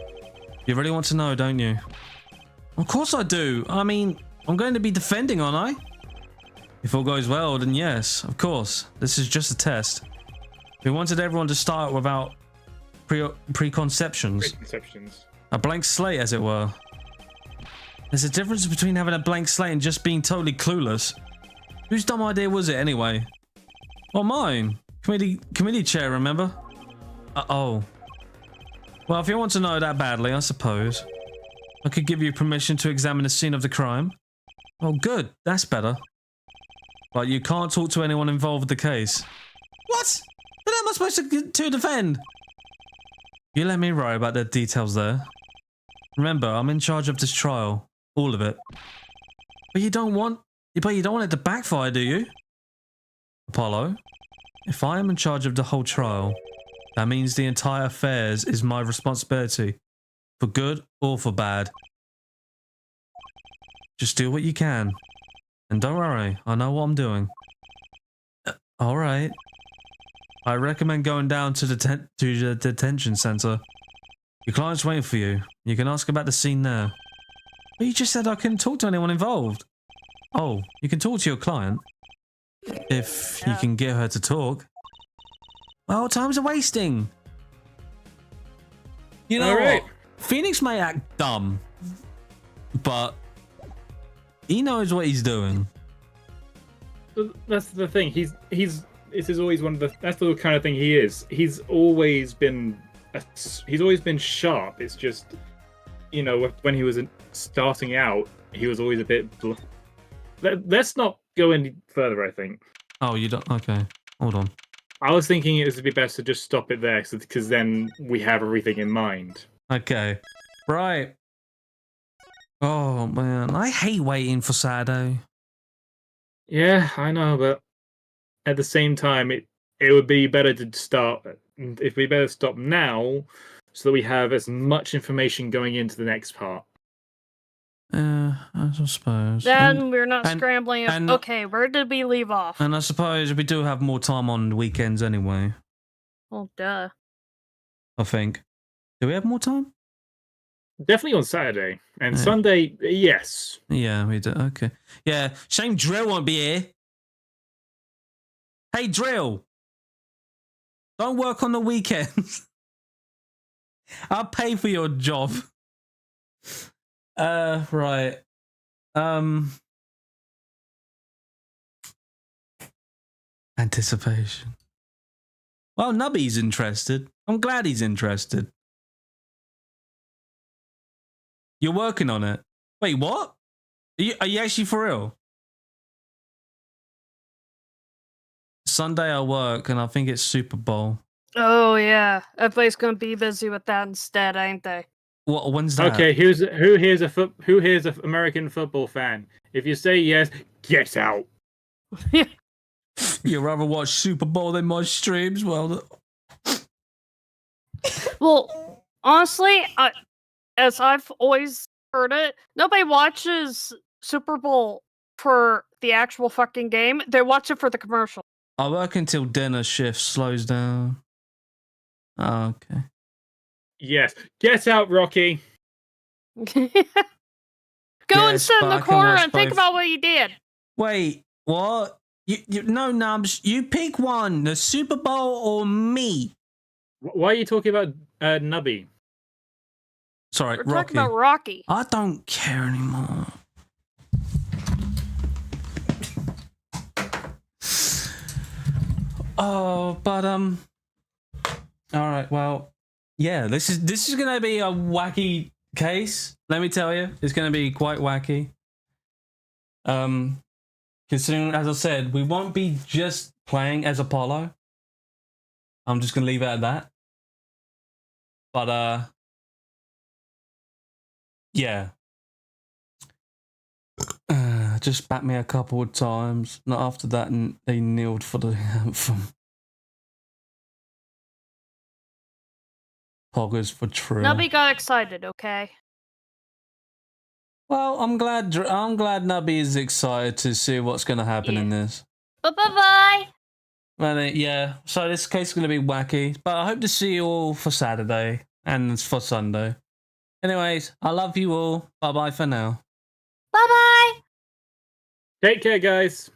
You really want to know, don't you? Of course I do. I mean, I'm going to be defending, aren't I? If all goes well, then yes, of course. This is just a test. We wanted everyone to start without preconceptions. A blank slate, as it were. There's a difference between having a blank slate and just being totally clueless. Whose dumb idea was it, anyway? Well, mine. Committee chair, remember? Oh. Well, if you want to know that badly, I suppose. I could give you permission to examine the scene of the crime. Oh, good. That's better. But you can't talk to anyone involved with the case. What? Then how am I supposed to defend? You let me worry about the details there. Remember, I'm in charge of this trial. All of it. But you don't want it to backfire, do you? Apollo, if I am in charge of the whole trial, that means the entire affairs is my responsibility. For good or for bad. Just do what you can. And don't worry, I know what I'm doing. Alright. I recommend going down to the detention center. Your client's waiting for you. You can ask about the scene there. But you just said I couldn't talk to anyone involved. Oh, you can talk to your client. If you can get her to talk. Well, time's a wasting. You know what? Phoenix may act dumb, but he knows what he's doing. That's the thing. This is always one of the. That's the kind of thing he is. He's always been sharp. It's just, you know, when he was starting out, he was always a bit. Let's not go any further, I think. Oh, you don't. Okay, hold on. I was thinking it would be best to just stop it there, because then we have everything in mind. Okay, right. Oh man, I hate waiting for Saturday. Yeah, I know, but at the same time, it would be better to start. It'd be better to stop now, so that we have as much information going into the next part. I suppose. Then we're not scrambling. Okay, where did we leave off? And I suppose we do have more time on the weekends anyway. Well, duh. I think. Do we have more time? Definitely on Saturday. And Sunday, yes. Yeah, we do. Okay. Yeah, shame Drill won't be here. Hey, Drill. Don't work on the weekends. I'll pay for your job. Right. Anticipation. Well, Nubby's interested. I'm glad he's interested. You're working on it. Wait, what? Are you actually for real? Sunday I work, and I think it's Super Bowl. Oh yeah, everybody's gonna be busy with that instead, ain't they? What? When's that? Okay, who here's a American football fan? If you say yes, get out. You'd rather watch Super Bowl than my streams? Well, well, honestly, as I've always heard it, nobody watches Super Bowl for the actual fucking game. They watch it for the commercial. I work until dinner shift slows down. Oh, okay. Yes, get out, Rocky. Go and sit in the corner and think about what you did. Wait, what? You no, Nubs. You pick one: the Super Bowl or me. Why are you talking about Nubby? Sorry, We're Rocky. talking about Rocky. I don't care anymore. Oh, but all right. Well, yeah. This is gonna be a wacky case, let me tell you, it's going to be quite wacky. Considering, as I said, we won't be just playing as Apollo. I'm just going to leave it at that. But, yeah. Just bat me a couple of times. Not after that, and they kneeled for the anthem. Poggers for Trill. Nubby got excited, okay? Well, I'm glad Nubby is excited to see what's going to happen in this. Bye-bye! Well, yeah, so this case is going to be wacky, but I hope to see you all for Saturday and for Sunday. Anyways, I love you all. Bye-bye for now. Bye-bye! Take care, guys.